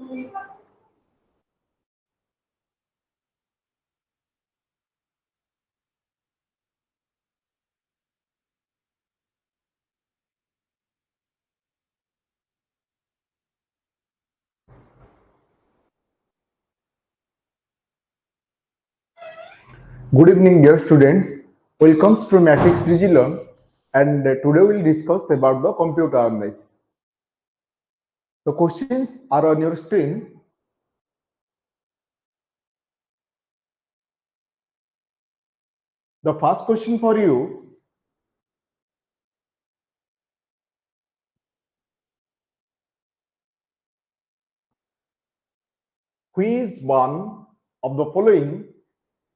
Good evening, dear students. Welcome to Matrix DigiLearn, and today we'll discuss about the computer awareness. The questions are on your screen. The first question for you: which is one of the following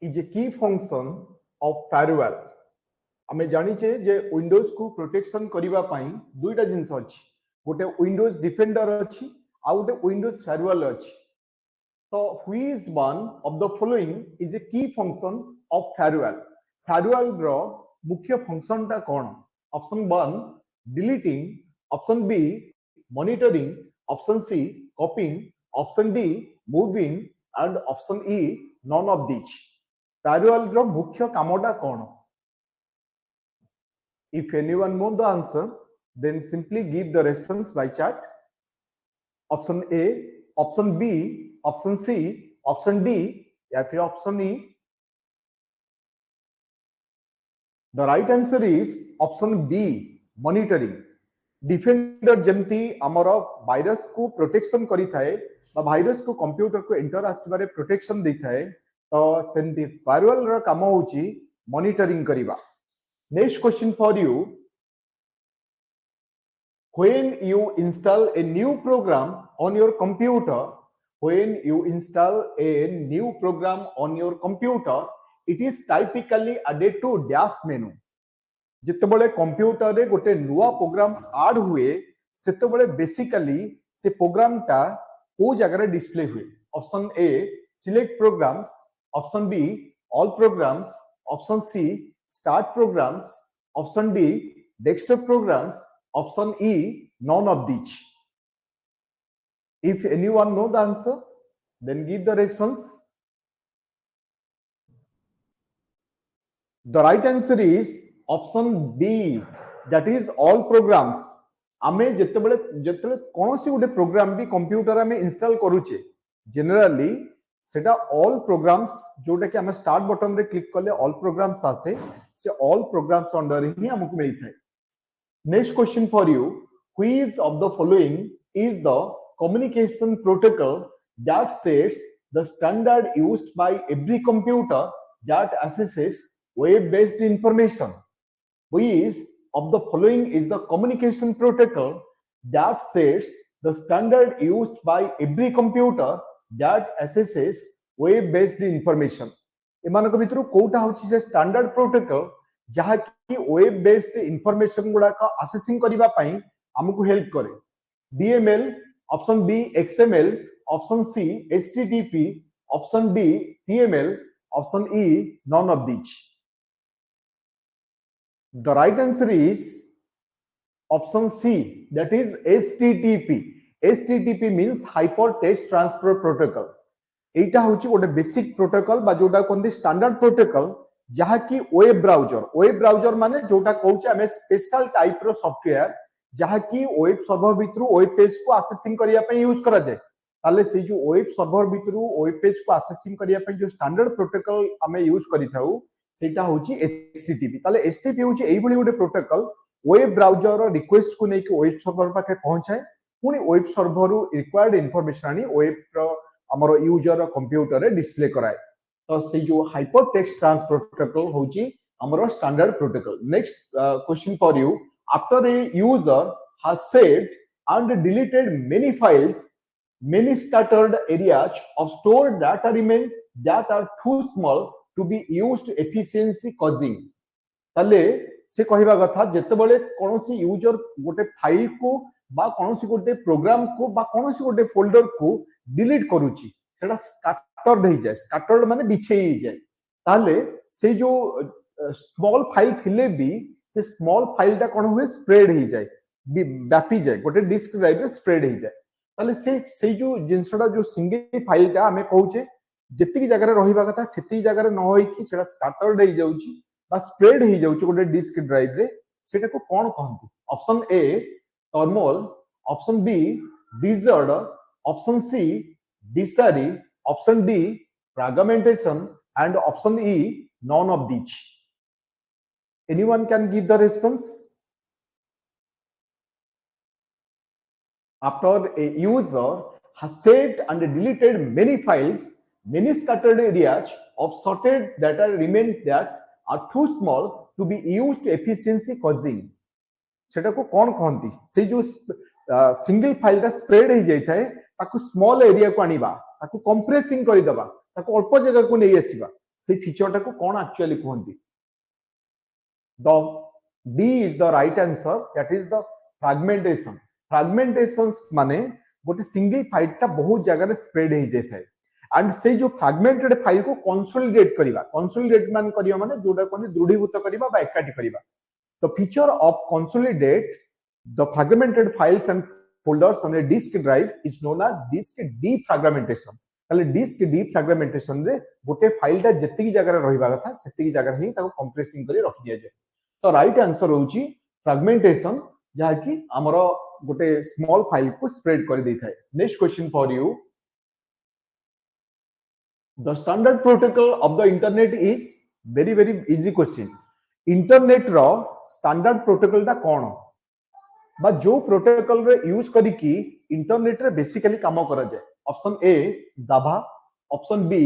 is a key function of firewall? आमे जानिछे जे Windows को protection करिवा पई दुईटा जिंस अछि, गोटे Windows defender अछि आ गोटे Windows firewall अछि. तो which is one of the following is a key function of firewall? Firewall रो मुख्य फंक्शन टा कोन? Option 1 deleting, option B monitoring, option C copying, option D moving and option E none of this. firewall रो मुख्य कामटा कोन? If anyone knows the answer, then simply give the response by chat. Option A, option B, option C, option D, या फिर option E. The right answer is option B, monitoring. Defender जमती आमर virus को protection करी थाए बा virus को computer को एंटर आसीबारे प्रोटेक्शन दै थाए, तो सेमती फायरवॉल रो काम होची मॉनिटरिंग करिबा. Next question for you: when you install a new program on your computer, it is typically added to dash menu. जितबले कंप्यूटर रे गोटे नुवा प्रोग्राम ऐड हुए सेतबले बेसिकली से प्रोग्राम टा को जगह रे डिस्प्ले हुए. Option A select programs, option B all programs, option C start programs, option D desktop programs, option E none of these. If anyone know the answer, then give the response. The right answer is option B, that is all programs. आमे जेतेबेले कोनोसी गोटे programme भी computer आमे install करूचे, generally सेटा all programmes जोटा कि हमें स्टार्ट बटन रे क्लिक करले ऑल प्रोग्राम्स आसे, से ऑल प्रोग्राम्स अंडर ही हमको मिली थाए. Next question for you: which of the following is the communication protocol that sets the standard used by every computer that axes web based information? Which of the following is the communication protocol that sets the standard used by every computer that accesses web based information? एमानक भितरु कोटा होची से standard protocol जहा कि web based information गुडा का assessing करिबा पई हमकु हेल्प करे. DML, option B XML, option C HTTP, option D TML, option E none of this. The right answer is option C, that is HTTP. HTTP means hypertext transfer protocol. एटा होची गोटे basic protocol बा जोटा कोनदी standard protocol जहा कि web browser माने जोटा कहूचे हमें special type रो software जहा कि वेब सर्वर भितरु वेब पेज को असेसिंग करिया पे यूज करा जाय. ताले से जो वेब सर्वर भितरु वेब पेज को असेसिंग करिया पे जो स्टैंडर्ड प्रोटोकॉल हमें यूज करि थाउ सेटा होची HTTP. ताले HTTP होची एई बली गोटे प्रोटोकॉल वेब ब्राउजर रो रिक्वेस्ट को नै कि वेब सर्वर पाके पहुंचाए, पुनी वेब सर्वर रो रिक्वायर्ड इंफॉर्मेशन आनी वेब रो हमरो यूजर कंप्यूटर रे डिस्प्ले कराए. तो से जो हाइपर टेक्स्ट ट्रांसफर प्रोटोकॉल होची हमरो standard protocol. Next question for you: after a user has saved and deleted many files, many scattered areas of stored data remain that are too small to be used efficiency causing. ताले से कहिबा कथा जेतेबेले कोनोसी user गोटे file को बा कोनोसी गोटे programme को बा कोनोसी गोटे फोल्डर को डिलीट करूची, सेटा स्कैटर्ड हो जाय. स्कैटर्ड माने बिछेई जाय. ताले से जो स्मॉल फाइल थिले भी से स्मॉल फाइल ता कोन हुए स्प्रेड हो जाय, व्यापी जाय, गोटे डिस्क ड्राइव रे स्प्रेड हो जाय. ताले से जो जिनसडा जो सिंगल फाइल टा हमें कहूचे जेतिकी जगह रहिबा कथा सेतिकी जगह न होई कि सेटा स्कैटर्ड हो जाउची बा स्प्रेड हो जाउची गोटे डिस्क ड्राइव रे सेटा को कोन कहंती option A turmoil option B disorder option C disarray option D fragmentation and option E none of these. Anyone can give the response? After a user has saved and deleted many files, many scattered areas of sorted data remain that are too small to be used efficiency causing. सेटा को कौन कहंती से जो single file टा spread हो जाय थाए ताकू स्मॉल एरिया को आनिबा ताकू कंप्रेसिंग करि दबा ताकू अल्प जगह को नै आसीबा से फीचर टा को कौन एक्चुअली कहंती the D is the right answer that is the fragmentation fragmentation माने गोटे सिंगल फाइल टा बहुत जगह रे स्प्रेड हो जाय थाए एंड से जो फ्रैगमेंटेड फाइल को कंसोलिडेट करिबा कंसोलिडेट मान करिया माने जोडा कोनी दृढ़ीभूत करिबा बा एकाठी करिबा The feature of consolidate the fragmented files and folders on a disk drive is known as disk defragmentation. ताले disk defragmentation रे गोटे फाइल टा जत्ती जगह रे रहिबा कथा सेत्ती जगह ही ताको कंप्रेसिंग करी रखि दिया जाय तो राइट आंसर होची फ्रैगमेंटेशन जहा कि हमरो गोटे स्मॉल फाइल को स्प्रेड कर दै थाए next question for you the standard protocol of the internet is very easy question internet रो स्टैंडर्ड प्रोटोकॉल दा कोन बा जो प्रोटोकॉल रे यूज करी की इंटरनेट रे बेसिकली काम करा जाय option A Java option B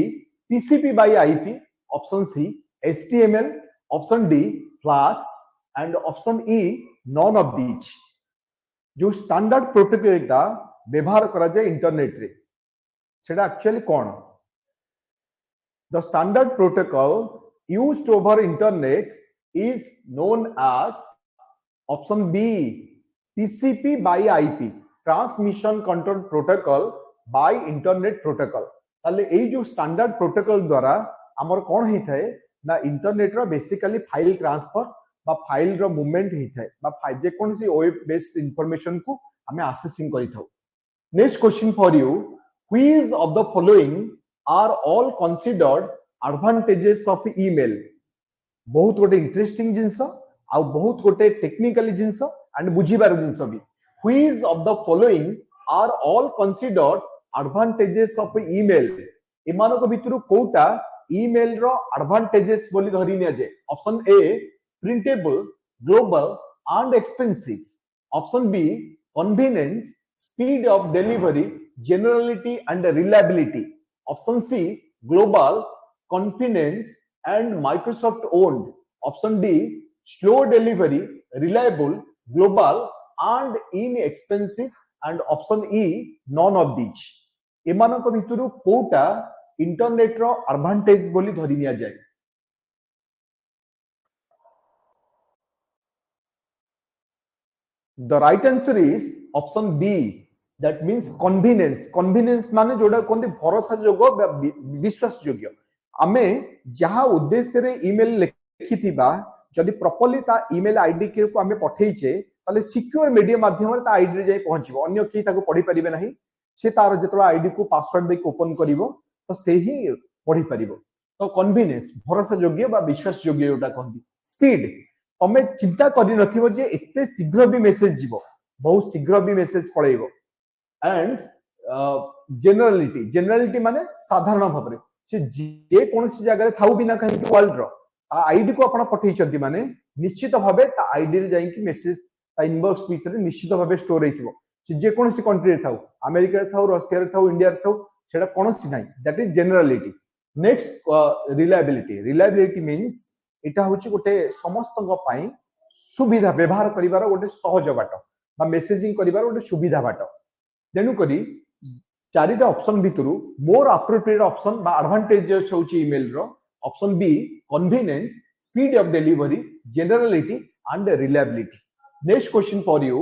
TCP by IP option C HTML option D flash and option E none of these जो स्टैंडर्ड प्रोटोकॉल दा व्यवहार करा जाय इंटरनेट रे सेटा एक्चुअली कोन the standard protocol used over internet is known as option B TCP by IP transmission control protocol by internet protocol ताले ए जो स्टैंडर्ड प्रोटोकॉल द्वारा हमर कोन ही थाए ना internet row basically file transfer बा फाइल रो मूवमेंट ही थाए बा फाइल जे कोनसी वेब बेस्ड इंफॉर्मेशन को हमें एक्सेसिंग करि थाउ next question for you which of the following are all considered advantages of email बहुत गोटे इंटरेस्टिंग जिंस आ बहुत गोटे टेक्निकली जिंस एंड बुझीबार जिंस भी which of the following are all considered advantages of email इमानो को भितरु कोटा ईमेल रो एडवांटेजेस बोली धरि निया जे option A printable global and expensive option B convenience speed of delivery generality and reliability option C global confidence and Microsoft owned option D slow delivery reliable global and inexpensive and option E none of these एमान को भितरु Kota internet रो advantage बोली धरि निया जाय the right answer is option B that means convenience माने जोडा कोन भरोसा जोग विश्वास योग्य आमे जहा उद्देश्य रे ईमेल लिखिथिबा जदि प्रॉपर्ली ता ईमेल आईडी के को आमे पठेइचे ताले सिक्योर मीडिया माध्यम रे ता आईडी रे जाय पहुंचबो अन्य की ताको पढी परिबे नाही से तार जेतो आईडी को पासवर्ड दे ओपन करिवो तो से ही पढी परिबो तो कन्वीनियंस भरोसा योग्य बा विश्वास योग्य योटा कहबी स्पीड तमे चिंता करि नथिबो जे एते शीघ्र भी मेसेज जीवो बहुत शीघ्र भी मेसेज पळेइबो एंड जनरलिटी माने साधारण भाबरे से जे कोनसी जगह रे थाउ बिना कहीं वर्ल्ड रो आईडी को आपण पठेइचंती माने निश्चित भाबे ता आईडी रे जाई कि मेसेज ता इनबॉक्स भीतर निश्चित भाबे स्टोर हेतिबो से जे कोनसी कंट्री रे थाउ अमेरिका रे थाउ रशिया रे थाउ इंडिया रे थाउ सेटा कोनसी नाही that is generality next reliability means एटा होची गोटे समस्त पई सुविधा व्यवहार करिवार गोटे सहज बाट बा मेसेजिंग करिवार गोटे सुविधा बाट देनु करी चारिटा ऑप्शन भितरु मोर एप्रोप्रिएट ऑप्शन बा एडवांटेजेस होची ईमेल रो option B convenience speed of delivery generality and reliability next question for you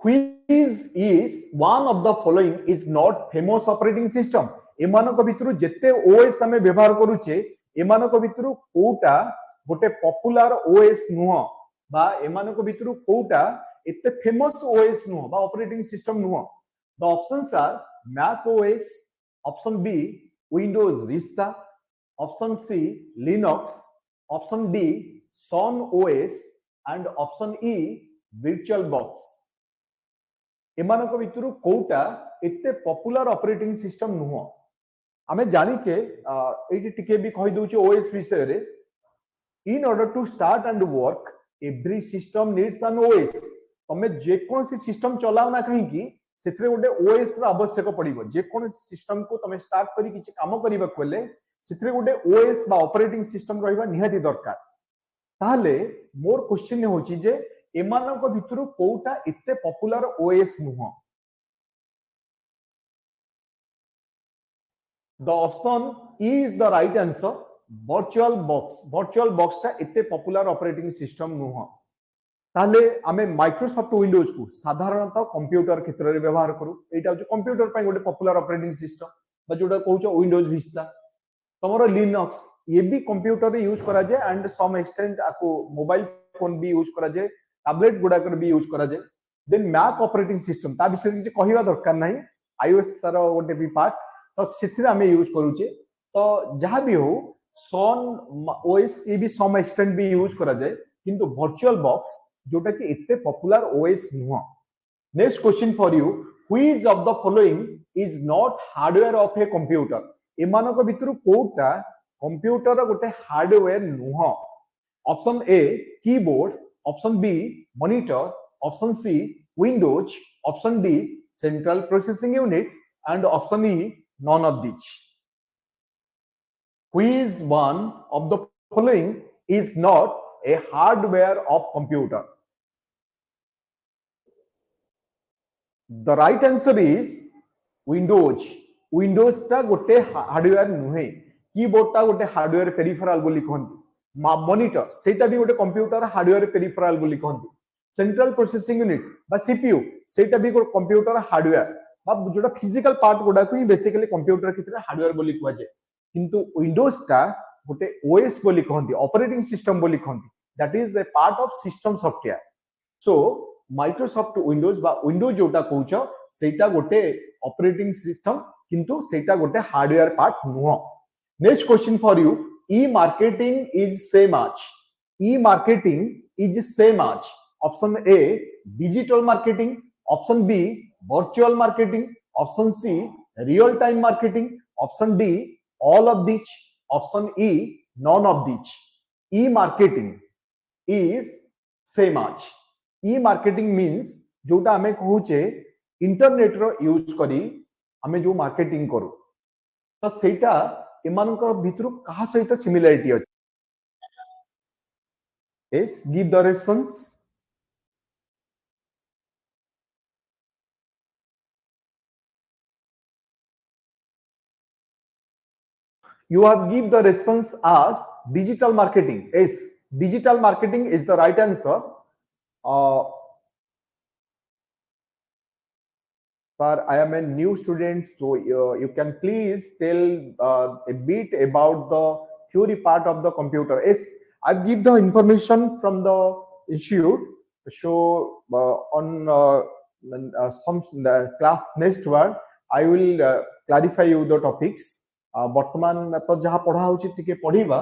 which is one of the following is not famous operating system एमानो को भितरु जेते ओएस हमें व्यवहार करूचे एमानो को भितरु कोटा गोटे पॉपुलर ओएस नुह बा एमानो को भितरु कोटा एते फेमस ओएस नुह बा ऑपरेटिंग सिस्टम नुह the options are Mac OS option B Windows Vista option C Linux option D Sun OS and option E virtual box एमानक भितरु कोउटा एते पॉपुलर ऑपरेटिंग सिस्टम नुह आमे जानिचे एटी टिके भी कहि दोचे ओएस विषय रे in order to start and work every system needs an OS तमे जे कोनसी सिस्टम चलाओ ना कहीं की सेथरे गोटे ओएस रो आवश्यक पड़िबो जे कोनसी सिस्टम को तमे स्टार्ट करी किछि काम करिबा कोले सेथरे गोटे ओएस बा ऑपरेटिंग सिस्टम रहिबा निहाती दरकार ताले मोर क्वेश्चन होची जे एमानक भितरु कोउटा एते पॉपुलर ओएस नुह the option E is the right answer virtual box ता एते पॉपुलर ऑपरेटिंग सिस्टम नुह ताले आमे माइक्रोसॉफ्ट विंडोज को साधारणतः कंप्यूटर क्षेत्र रे व्यवहार करू एटा जो कंप्यूटर पय गोटे पॉपुलर ऑपरेटिंग सिस्टम बा जोडा कहउछो विंडोज विस्टा तमरो लिनक्स ये भी कंप्यूटर रे यूज करा जाय एंड सम एक्सटेंट आको मोबाइल फोन भी यूज करा जाय टैबलेट गुडा कर भी यूज करा जाय देन मैक ऑपरेटिंग सिस्टम ता विषय किछि कहिबा दरकार नाही आईओएस तार गोटे भी पार्ट तो सेथिरे हमें यूज करूचे तो जहां भी हो सन ओएस ये भी सम एक्सटेंट भी यूज करा जाय किंतु वर्चुअल बॉक्स जोटा कि इतने पॉपुलर ओएस नुह next question for you which of the following is not hardware of a computer एमानक भितरु कोटा कंप्यूटर गोटे हार्डवेयर नुह option A keyboard option B monitor option C Windows option D central processing unit and option E none of these which one of the following is not a hardware of computer the right answer is windows ता गोटे hardware नुहे keyboard ता गोटे hardware peripheral बोली कहंती monitor सेटा भी गोटे computer hardware peripheral बोली कहंती सेंट्रल प्रोसेसिंग यूनिट बा सीपीयू सेटा भी गोटे कंप्यूटर हार्डवेयर जोटा फिजिकल पार्ट गुडा को बेसिकली कंप्यूटर क्षेत्र हार्डवेयर बोली कुआ जाय किंतु विंडोज ता गोटे ओएस बोली कहंती ऑपरेटिंग सिस्टम बोली कहंती that is a part of system software so Microsoft Windows बा विंडोज जोटा कहउछ सेटा गोटे ऑपरेटिंग सिस्टम किंतु सेटा गोटे हार्डवेयर पार्ट नुह next question for you e marketing is same as option A digital marketing option B virtual marketing option C real time marketing option D all of these option E none of these e-marketing is same as e-marketing means जोटा हमें कहूचे internet रो use करी हमें जो marketing करू तो सेटा एमानकर भितरु कहा सहित सिमिलरिटी अछि yes give the response you have give the response as digital marketing yes digital marketing is the right answer sir I am a new student so you can please tell a bit about the theory part of the computer yes I give the information from the institute so on some the class next one I will clarify you the topics वर्तमान तो जहां पढ़ा होची टिके पढ़ीबा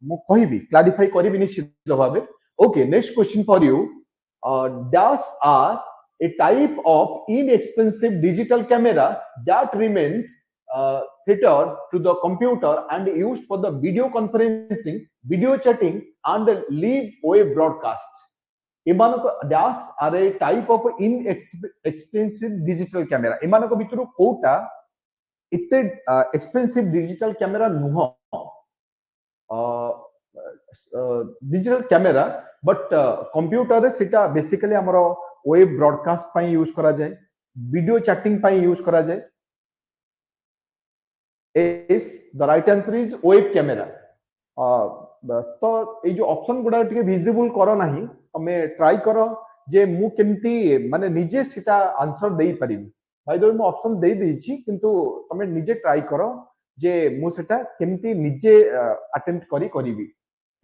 मु कहिबी clarify करिबी निश्चित भाबे okay next question for you dash are a type of inexpensive digital camera that remains theater to the computer and used for the video conferencing, video chatting and live web broadcast. एमानक dash are a type of inexpensive digital camera एमानक भितरु कोटा इते expensive digital camera नुह digital camera but computer रे सेटा basically हमरो web broadcast पई यूज करा जाय वीडियो चैटिंग पई यूज करा जाय is the right answer is web camera तो ए जो ऑप्शन गुडा टिके विजिबल करो नाही तमे ट्राई करो जे मु केमती माने निजे सेटा आंसर देई परिबी भाई दो मु ऑप्शन देई देछि किंतु तमे निजे ट्राई करो जे मु सेटा केमती निजे अटेम्प्ट करिबी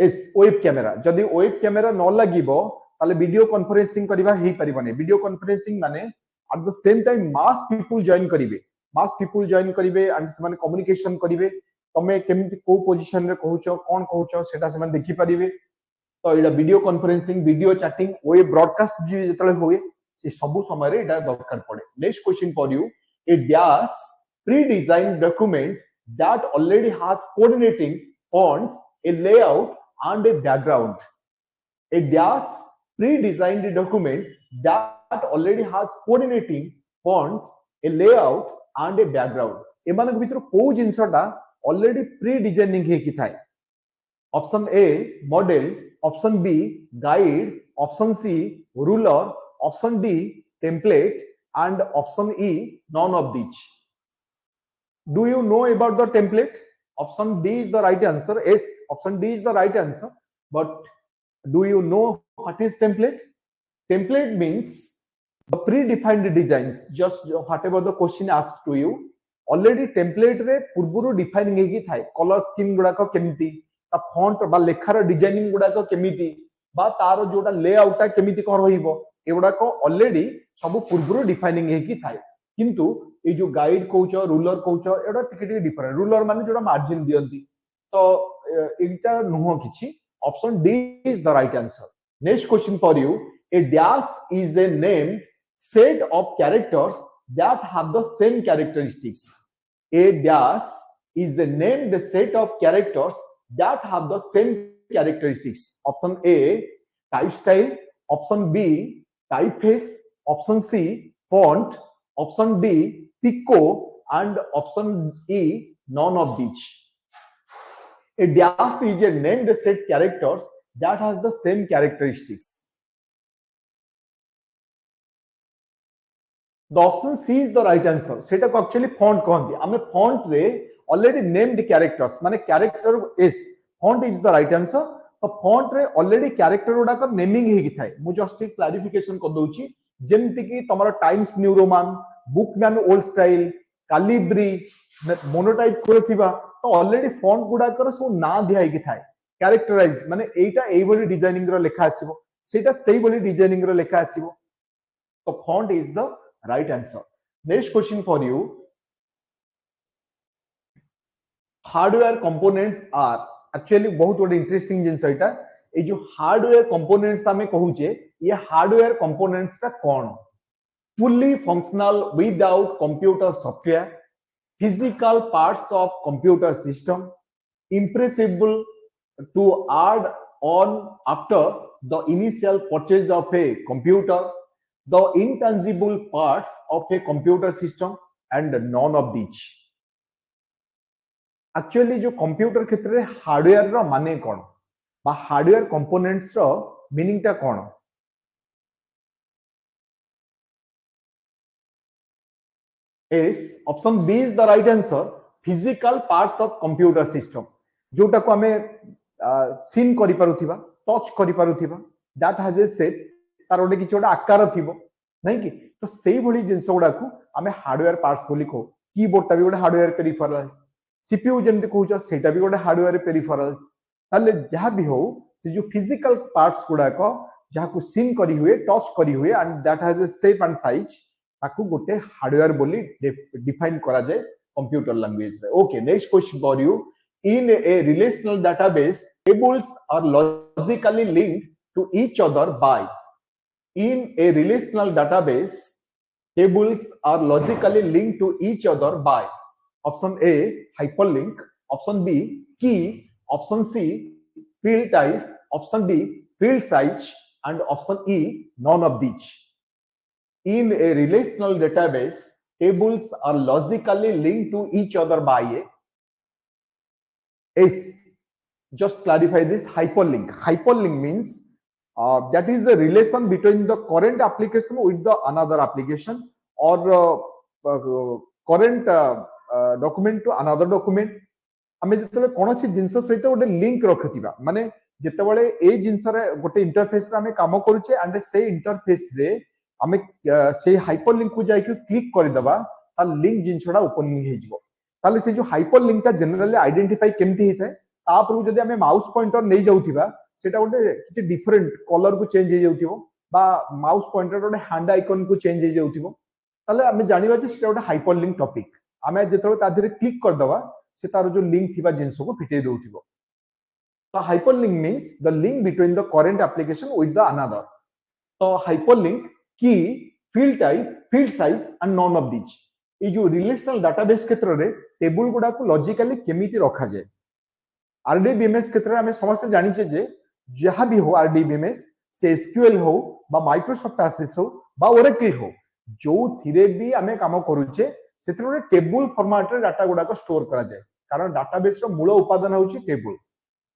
इस वेब कैमरा जदि वेब कैमरा न लागिबो ताले वीडियो कॉन्फ्रेंसिंग करबा हे परिबने वीडियो कॉन्फ्रेंसिंग माने at the same time mass people join करिवे एंड से कम्युनिकेशन करिवे तमे केमति को पोजीशन रे कहूचो कोन कहूचो सेटा से देखि परिवे तो एटा video conferencing video chatting web broadcast जेतले होए से सब समय रे एटा दरकार पड़े next question for you a dash pre-designed document that already has coordinating fonts, a layout, and a background. A dash pre-designed document that already has coordinating fonts, a layout, and a background. एमानक भितर को जिंसटा already pre designing हे कि थाए option A model option B guide option C ruler option D template and option E none of these. Do you know about the template? Option D is the right answer. Yes, option D is the right answer. But do you know what is template? Template means the predefined designs. Just whatever the question asked to you. Already template रे पूर्वरु define हेकी थाए colour scheme गुडा को केमिति ता font बा लेखार designing गुडा को केमिति बा तारो जोटा लेआउट ता केमिति कर होइबो एगुडा को ऑलरेडी सब पूर्वरु डिफाइनिंग हेकी थाए किंतु ए जो गाइड कहउछ रूलर कहउछ एडा टिके डिफरेंट रूलर माने जोडा मार्जिन दियंती तो एटा नुह किछि option D is the right answer. Next question for you a dash is a named set of characters that have the same characteristics. A dash is a named set of characters that have the same characteristics. Option A type style, option B typeface, option C font, option D pico, and option E none of these. A dash is a named set characters that has the same characteristics. The option C is the right answer. सेटा को actually font कहंती आमे font रे already named characters माने character is font is the right answer. तो font रे already character गुडा का naming हे कि थाए मु जस्ट एक क्लैरिफिकेशन कर दउची जेमति कि तमरो Times New Roman Bookman Old Style Calibri Monotype करथिबा तो ऑलरेडी फॉन्ट गुडा कर सब ना दिया कि थाए कैरेक्टराइज माने एटा एई बोली डिजाइनिंग रो लेखा आसीबो सेटा सेई बोली डिजाइनिंग रो लेखा आसीबो तो font is the right answer. Next question for you. Hardware components are actually बहुत बड़ा इंटरेस्टिंग जिंस एटा ए जो हार्डवेयर कंपोनेंट्स हमें कहूचे ये हार्डवेयर कंपोनेंट्स का कौन fully functional without computer software physical parts of computer system impressible to add on after the initial purchase of a computer, the intangible parts of a computer system, and none of these. Actually जो computer क्षेत्र रे hardware रो माने कोन बा hardware components रो meaning ता कोन is option B is the right answer. Physical parts of computer system जोटा को हमें scene करि पारुथिबा टच करि पारुथिबा that has a shape तार ओडे किछ ओडा आकार थिबो नै कि तो सेही भली जिंस ओडा को हमें हार्डवेयर पार्ट्स बोली को कीबोर्ड ता भी ओडा हार्डवेयर पेरिफेरल्स सीपीयू जेमति कहउछ सेटा भी ओडा हार्डवेयर पेरिफेरल्स ताले जहा भी हो से जो फिजिकल पार्ट्स गुडा को जहा को सीन करि हुए टच करि हुए and that has A shape and size ताकू गोटे हार्डवेयर बोली डिफाइन करा जाय कंप्यूटर लैंग्वेज रे. Okay next question for you. In a relational database, tables are logically linked to each other by. In a relational database, tables are logically linked to each other by. Option A, hyperlink. Option B, key. Option C, field type. Option D, field size. And option E, none of these. In a relational database, tables are logically linked to each other by a. Yes, just clarify this. Hyperlink. Hyperlink means that is a relation between the current application with the another application or current document to another document. आमे जेतले कोनोसी जिंस सहित गोटे link रखथिबा माने जेतेबेले ए जिंस रे गोटे interface रे आमे काम करूचे एंड से इंटरफेस रे आमे से हाइपरलिंक को जाय कि क्लिक कर देबा ता लिंक जिंसडा ओपनिंग हे जिवो ताले से जो हाइपरलिंक का जनरली आइडेंटिफाई केमती हिता तापर जदि हमें माउस पॉइंटर नै जाउथिबा सेटा गोटे किछि डिफरेंट कलर को चेंज हो जाउथिबो बा माउस पॉइंटर गोटे हैंड आइकन को चेंज हो जाउथिबो ताले आमे जानिबा जे सेटा गोटे हाइपरलिंक टॉपिक आमे जेतरो ता धरे क्लिक कर दवा से तार जो लिंक थिबा जिंस को फिटे दउथिबो तो hyperlink means the link between the current application with the another तो hyperlink key field type field size and none of these ये जो रिलेशनल डाटाबेस क्षेत्र रे टेबल गुडा को लॉजिकली केमिति रखा जाए आरडीबीएमएस क्षेत्र रे हमें समस्त जानिचे जे जहां भी हो आरडीबीएमएस से एसक्यूएल हो बा माइक्रोसॉफ्ट एक्सेस हो बा ओरेकल हो जो थिरे भी हमें काम करूचे सेतिर टेबल फॉर्मेट रे डाटा गुडा को स्टोर करा जाए कारण डाटाबेस रो मूल उपादान होची टेबल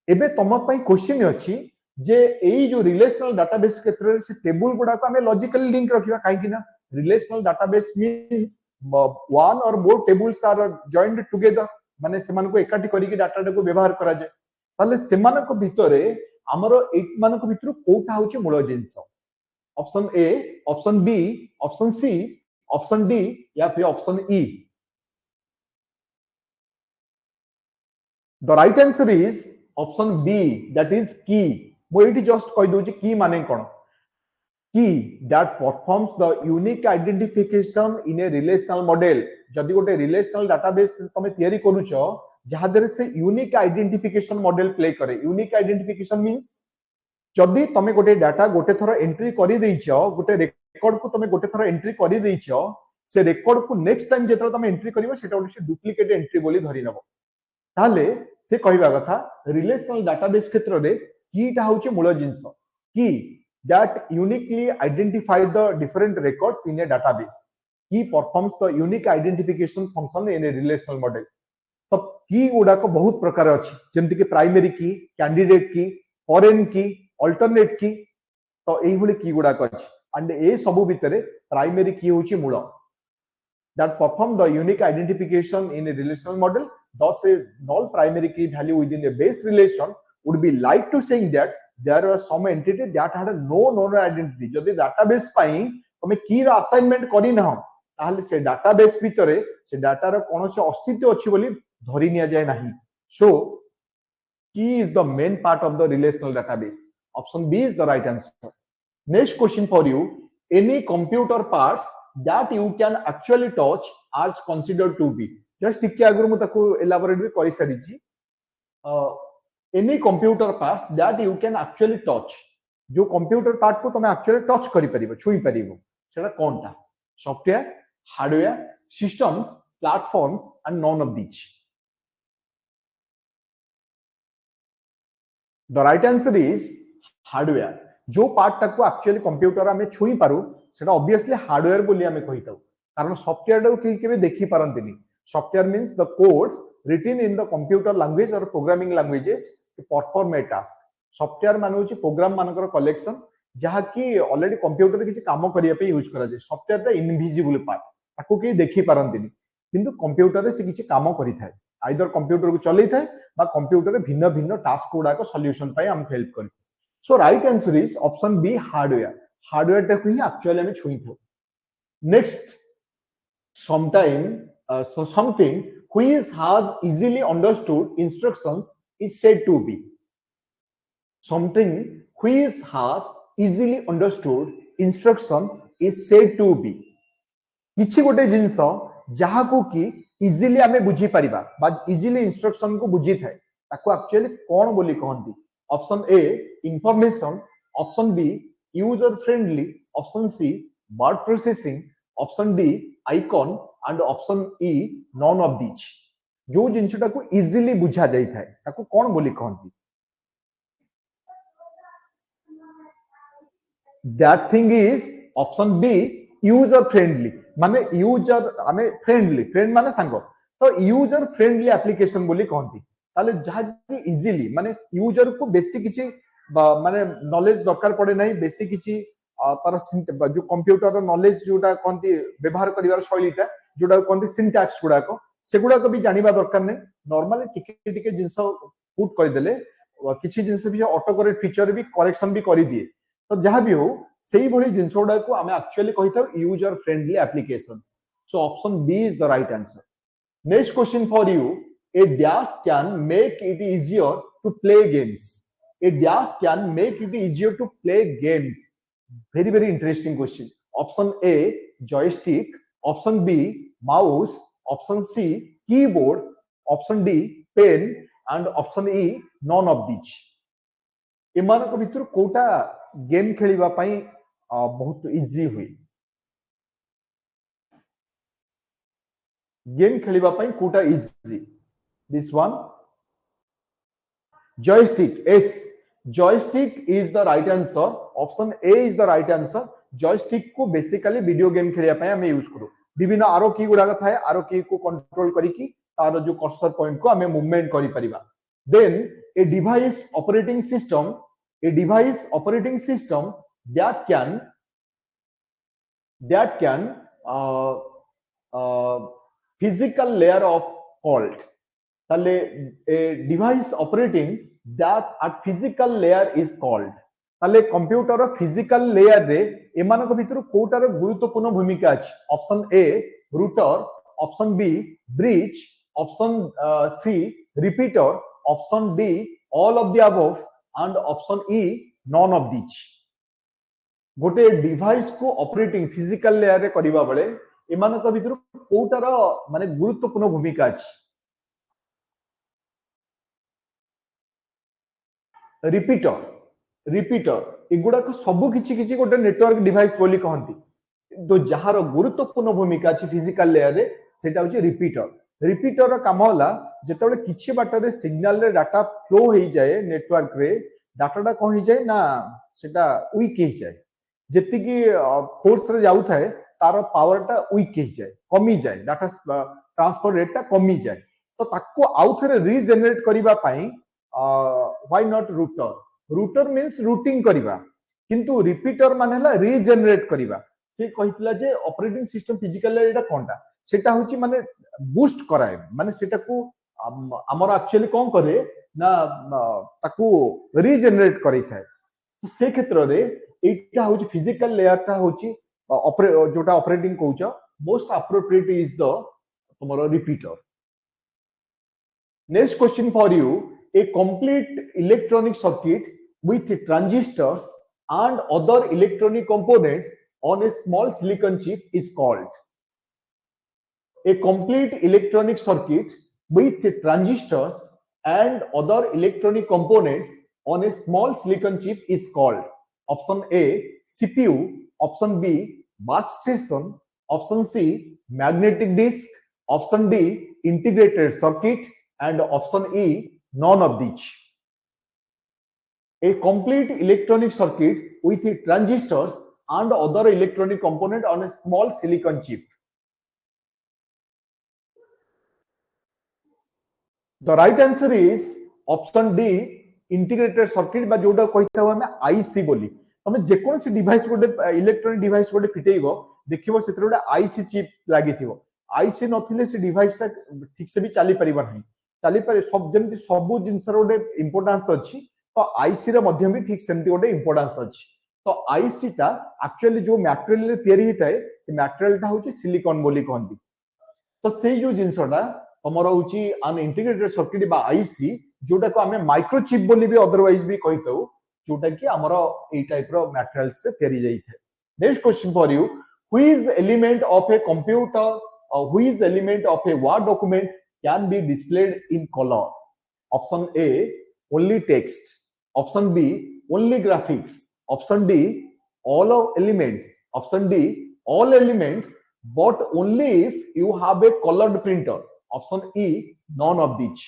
एबे तम पई क्वेश्चन अछि जे एई जो रिलेशनल डाटाबेस क्षेत्र रे से टेबल गुडा को हमें लॉजिकली लिंक रखिबा काहे कि ना relational database means one or more tables are joined together माने सेमान को एकाठी करी कि डाटा को व्यवहार करा जाय ताले सेमान को भितरे हमरो एट मान को भितरु कोठा होची मूल जिंस option A option B option C option D या फिर option E the right answer is option B that is की मो एटी जस्ट कहि दोची की माने कोन key that performs the unique identification in a relational model जदि गोटे रिलेशनल डाटाबेस तमे तयारी करूछो जहा दरे से यूनिक आइडेंटिफिकेशन मॉडल प्ले करे यूनिक आइडेंटिफिकेशन मींस जदि तमे गोटे डाटा गोटे थरो एंट्री करि दैछो गोटे रेकॉर्ड को तमे गोटे थरो एंट्री करि दैछो से रेकॉर्ड को नेक्स्ट टाइम जेतरो तमे एंट्री करिवो सेटा गोटे डुप्लीकेट एंट्री बोली धरि नबो ताले से कहबा कथा रिलेशनल डाटाबेस क्षेत्र रे कीटा होचे मूल जिंस की that uniquely identify the different records in a database. Key performs the unique identification function in a relational model. तो की गुडा को बहुत प्रकार अछि जेमति कि प्राइमरी की कैंडिडेट की फॉरेन की अल्टरनेट की तो एही भली की गुडा को अछि एंड ए सब भितरे प्राइमरी की होची मूल that perform the unique identification in a relational model thus a null primary key value within a base relation would be like to saying that there was some entity that had no known identity जदि database पई तमे की रा assignment करी ना ताहले से database भितरे से डाटा रो कोनोसी अस्तित्व अछि बोली धरि निया जाय नाही सो key is the main part of the relational database option B is the right answer next question for you any computer parts that you can actually touch are considered to be just टिके आगुर मु ताको elaborate भी करि सारी छी any computer parts that you can actually touch जो computer part को तमे एक्चुअली टच करि परिबो छुई परिबो सेटा कोनटा software hardware systems platforms and none of these the right answer is hardware जो पार्ट टाको एक्चुअली कंप्यूटर हमें छुई पारु सेटा ऑब्वियसली हार्डवेयर बोली हमें कहिताउ कारण सॉफ्टवेयर को केबे देखि पारंतिनी software means the codes written in the computer language or programming languages to perform a task software मान होची प्रोग्राम मानकर कलेक्शन जहा कि ऑलरेडी कंप्यूटर किछि काम करिया पे यूज करा जाय सॉफ्टवेयर ता इनविजिबल पार्ट ताको के देखि पारंतिनी किंतु कंप्यूटर रे से किछि काम करि थाए आइदर कंप्यूटर को चलै थाए बा कंप्यूटर रे भिन्न भिन्न टास्क गुडा को सॉल्यूशन पाई हम हेल्प करी so right answer is option B hardware ता को ही एक्चुअली हम छुई थो next something which has easily understood instructions is said to be something which has easily understood instruction is said to be किछि गोटे जिंस जहा को कि इजीली हमें बुझी परिबा बा इजीली इंस्ट्रक्शन को बुझी थाए ताको एक्चुअली कोन बोली कहंती option A information option B user friendly option C word processing option D icon and option E none of these जो जिनसटा को इजीली बुझा जाई थाए ताको कोन बोली कहंती that thing is option B user friendly माने यूजर हमें फ्रेंडली फ्रेंड माने सांग तो यूजर फ्रेंडली एप्लीकेशन बोली कहंती ताले जहा इजीली माने यूजर को बेसिक किछि माने नॉलेज दरकार पड़े नाही बेसिक किछि तार जो कंप्यूटर नॉलेज जोटा कहंती व्यवहार करिवार शैलीटा जोटा कहंती सिंटैक्स गुडा को सेगुडा को भी जानिबा दरकार नै नॉर्मली टिके टिके जिंस पुट कर देले किछि जिंस भी ऑटो करेक्ट फीचर भी करेक्शन भी करि दिए तो जहां भी हो सेही भली जिंस गुडा को हमें एक्चुअली कहिता user friendly applications so option B is the right answer next question for you a dash can make it easier to play games A dash can make it easier to play games. Very interesting question. Option A, joystick. Option B, mouse. Option C, keyboard. Option D, pen. And option E, none of these. ଏମାନଙ୍କ ଭିତରୁ କୋଉଟା game खेलिबा पई बहुत easy हुई game खेलिबा पई कोटा easy this one joystick yes joystick is the right answer option A is the right answer joystick को बेसिकली वीडियो गेम खेलिया पई हम यूज करू विभिन्न आरो की गुडा थाए आरो की को कंट्रोल करी की तार जो कर्सर पॉइंट को हमें मूवमेंट करि परिबा then a device operating system that can physical layer of called ताले a device operating that at physical layer is called ताले कंप्यूटर फिजिकल लेयर रे एमानक भितर कोटार गुरुत्वपूर्ण भूमिका अछि option A router option B bridge option C repeater option D all of the above and option E none of this गोटे device को ऑपरेटिंग फिजिकल लेयर रे करिबा बेले एमानक भितर कोटार माने गुरुत्वपूर्ण भूमिका अछि रिपीटर एगुड़ा सबु किछि गोटे नेटवर्क डिवाइस बोली कहंती तो जहार गुरुत्वपूर्ण भूमिका अछि फिजिकल लेयर रे सेटा होछि रिपीटर काम होला जेतेबेले किछि बाटर सिग्नल रे डाटा फ्लो होई जाए नेटवर्क रे डाटाटा कौन हो जाए ना सेटा वीक हो जाए जेति की फोर्स रे जाउ थाए तार पावरटा वीक हो जाए कमी जाए डाटा ट्रांसफर रेटटा कमी जाए तो ताको आउ थरे रीजेनरेट करिबा पई why not router means routing करिबा किंतु रिपीटर माने हला रीजेनरेट करिबा से कहितला जे ऑपरेटिंग सिस्टम फिजिकल एटा कोनटा सेटा होची माने बूस्ट कराए माने सेटा को हमर एक्चुअली कोन करे ना ताकू रीजेनरेट करि थाए तो से क्षेत्र रे एटा होची फिजिकल लेयर ता होची जोटा ऑपरेटिंग कहउछ मोस्ट एप्रोप्रिएट इज द तुम्हारा repeater next question for you a complete electronic circuit with transistors and other electronic components on a small silicon chip is called a complete electronic circuit with transistors and other electronic components on a small silicon chip is called option A CPU option B workstation option C magnetic disk option D integrated circuit and option E none of these a complete electronic circuit with transistors and other electronic component on a small silicon chip the right answer is option D integrated circuit बा जोटा कहिता हम IC बोली तमे जे कोन से device गोटे electronic device गोटे फिटेइबो देखिबो सेतिर गोटे IC chip लागिथिबो IC नथिले से डिवाइस ता ठीक से भी चली परिबा नहीं चली पारे सब जेमति सबु जिंसर गोटे इंपोर्टेंस अछि तो आईसी रे मध्यम भी ठीक सेमति गोटे इंपोर्टेंस अछि तो आईसी ता एक्चुअली जो मटेरियल रे तयारी हिताय से मटेरियल ता होची सिलिकॉन बोली कहंती तो सेई जो जिंसटा हमर होची अन इंटीग्रेटेड सर्किट बा आईसी जोटा को हमें माइक्रोचिप बोली भी अदरवाइज भी कहितौ जोटा कि हमर ए टाइप रो मटेरियल्स रे तयारी जाई थे next question for you which element of a computer और which element of a word document can be displayed in color option A only text option B only graphics option D all of elements option D all elements but only if you have a colored printer option E none of these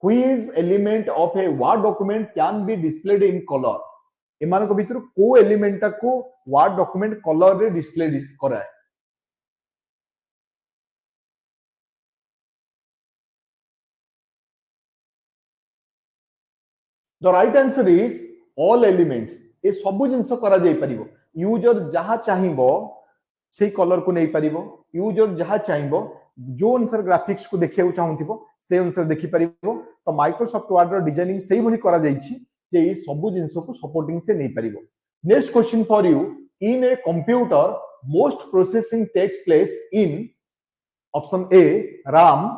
which element of a word document can be displayed in color एमानक भितर को element को word document colour रे display कराए The right answer is all elements ए सबु जिंस करा जाई परिबो user जहा चाहिबो से कलर को नै परिबो यूजर जहा चाहिबो जो अनुसार ग्राफिक्स को देखिया चाहूथिबो से अनुसार देखि परिबो तो माइक्रोसॉफ्ट वर्ड रो डिजाइनिंग सेही भली करा जाई छी जे ए सबु जिंस को सपोर्टिंग से नै परिबो next question for you in a computer most processing takes place in option A RAM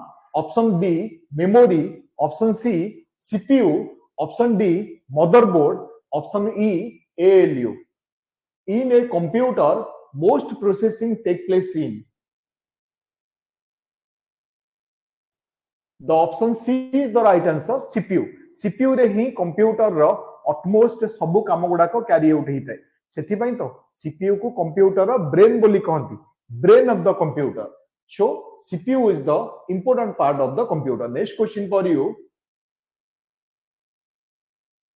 option B memory option C CPU Option D, motherboard. Option E, ALU. In a computer, most processing take place in. The option C is the right answer, CPU. CPU रे ही computer रो ऑटमोस्ट सब काम गुडा को carry out होइते सेथि पई तो CPU को computer रो ब्रेन बोली कहंती brain of the computer so CPU is the important part of the computer. Next question for you.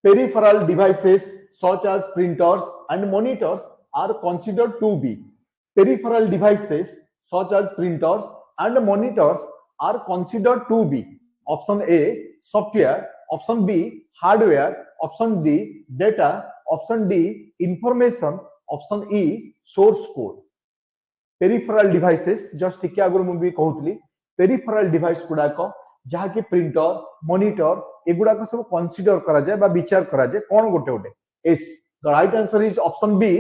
Peripheral devices such as printers and monitors are considered to be. Peripheral devices such as printers and monitors are considered to be. Option A, software. Option B, hardware. Option D, data. Option D, information. Option E, source code. Peripheral devices just टिके आगुर मु भी कहउतली peripheral device गुडाको जहा कि printer monitor एगुडा को सब consider करा जाय बा विचार करा जाय कोन गोटे गोटे yes the right answer is option B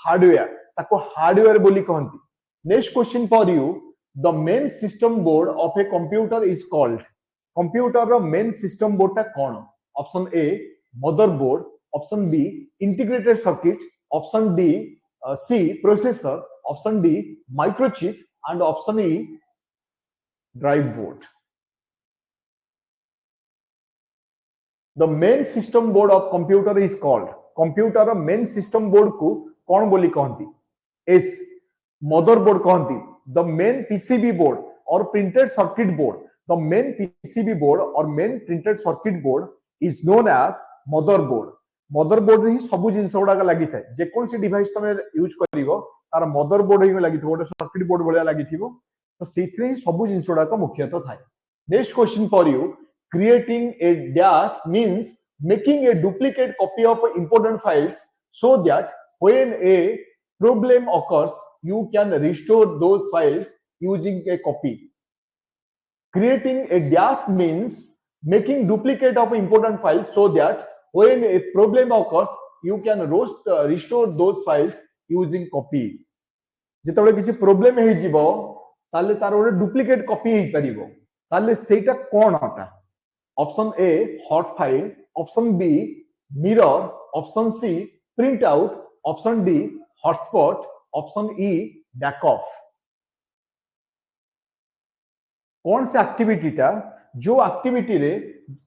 hardware ताको हार्डवेयर बोली कहंती. Next question for you. The main system board of a computer is called. Computer रो मेन सिस्टम बोर्ड ता कोन. Option A motherboard. Option B integrated circuit. Option D C processor. Option D microchip and option E drive board. The main system board of computer is called. Computer main system board को कौन बोली कहती. S motherboard कहती. The main PCB board or printed circuit board. The main PCB board or main printed circuit board is known as motherboard. Motherboard रे ही सब जिंस गुडा लागि थाए जे कोन सी device तमे यूज करिवो तार मदरबोर्ड ही लागि थो गोटे सर्किट बोर्ड भलिया लागि थिवो तो सेथरे ही सब जिंस गुडा का मुख्यतः थाए. Next question for you. Creating a dash means making a duplicate copy of important files so that when a problem occurs, you can restore those files using a copy. Creating a dash means making duplicate of important files so that when a problem occurs, you can restore those files using copy. जेतबे किछि problem हे जिवो ताले तार ओरे duplicate copy हे परिबो ताले सेटा कोन होता. Option A hot file. Option B mirror. Option C print out. Option D hotspot. Option E backup. कौन से एक्टिविटी टा जो एक्टिविटी रे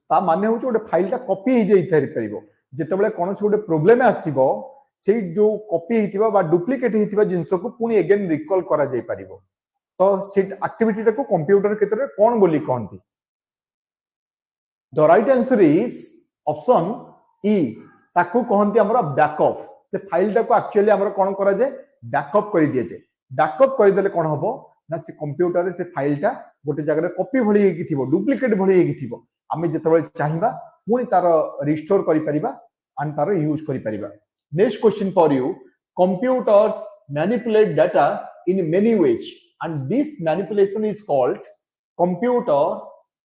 ता माने हो गोटे फाइल टा कॉपी हे जाई थारि परिबो जेतेबेले कोन से गोटे प्रॉब्लम आसीबो से जो कॉपी हेतिबा बा डुप्लिकेट हेतिबा जिंस को पुनी अगेन रिकॉल करा जाई परिबो तो से एक्टिविटी टा को कंप्यूटर क्षेत्र रे कोन बोली कहंती. The right answer is option E. ताकू कहंती हमरा बैकअप. से फाइल टा को एक्चुअली हमरा कोन करा जाय बैकअप करि दिए जाय. बैकअप करि देले कोन हबो ना से कंप्यूटर रे से फाइल टा गोटे जगह रे कॉपी भली हेकी थिबो डुप्लिकेट भली हेकी थिबो आमे जेतेबे चाहिबा पुनी तार रिस्टोर करि परिबा एंड तार यूज करि परिबा. Next question for you. Computers manipulate data in many ways and this manipulation is called. Computer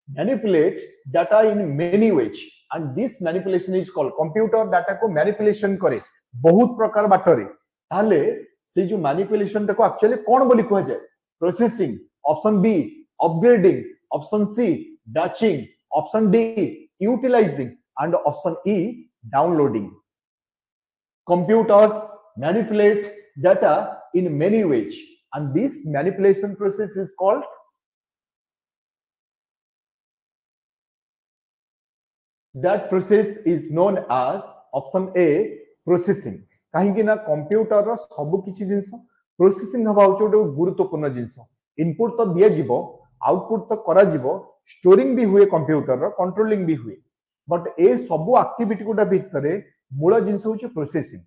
manipulate data in many ways and this manipulation is called. Computer data को manipulation करे बहुत प्रकार बाटरे ताले से जो manipulation को actually कौन बोली कहा जाए. Processing. Option B upgrading. Option C batching. Option D utilizing and option E downloading. Computers manipulate data in many ways and this manipulation process is called. That process is known as option A processing. कहीं ना computer रो सब किछि जिंस processing हबा होचे गोटे गुरुत्वपूर्ण जिंस. Input तो दिया जिवो आउटपुट तो करा जिवो स्टोरिंग भी हुए कंप्यूटर रो कंट्रोलिंग भी हुए बट ए सब एक्टिविटी कोटा भितरे मूल जिंस होचे processing.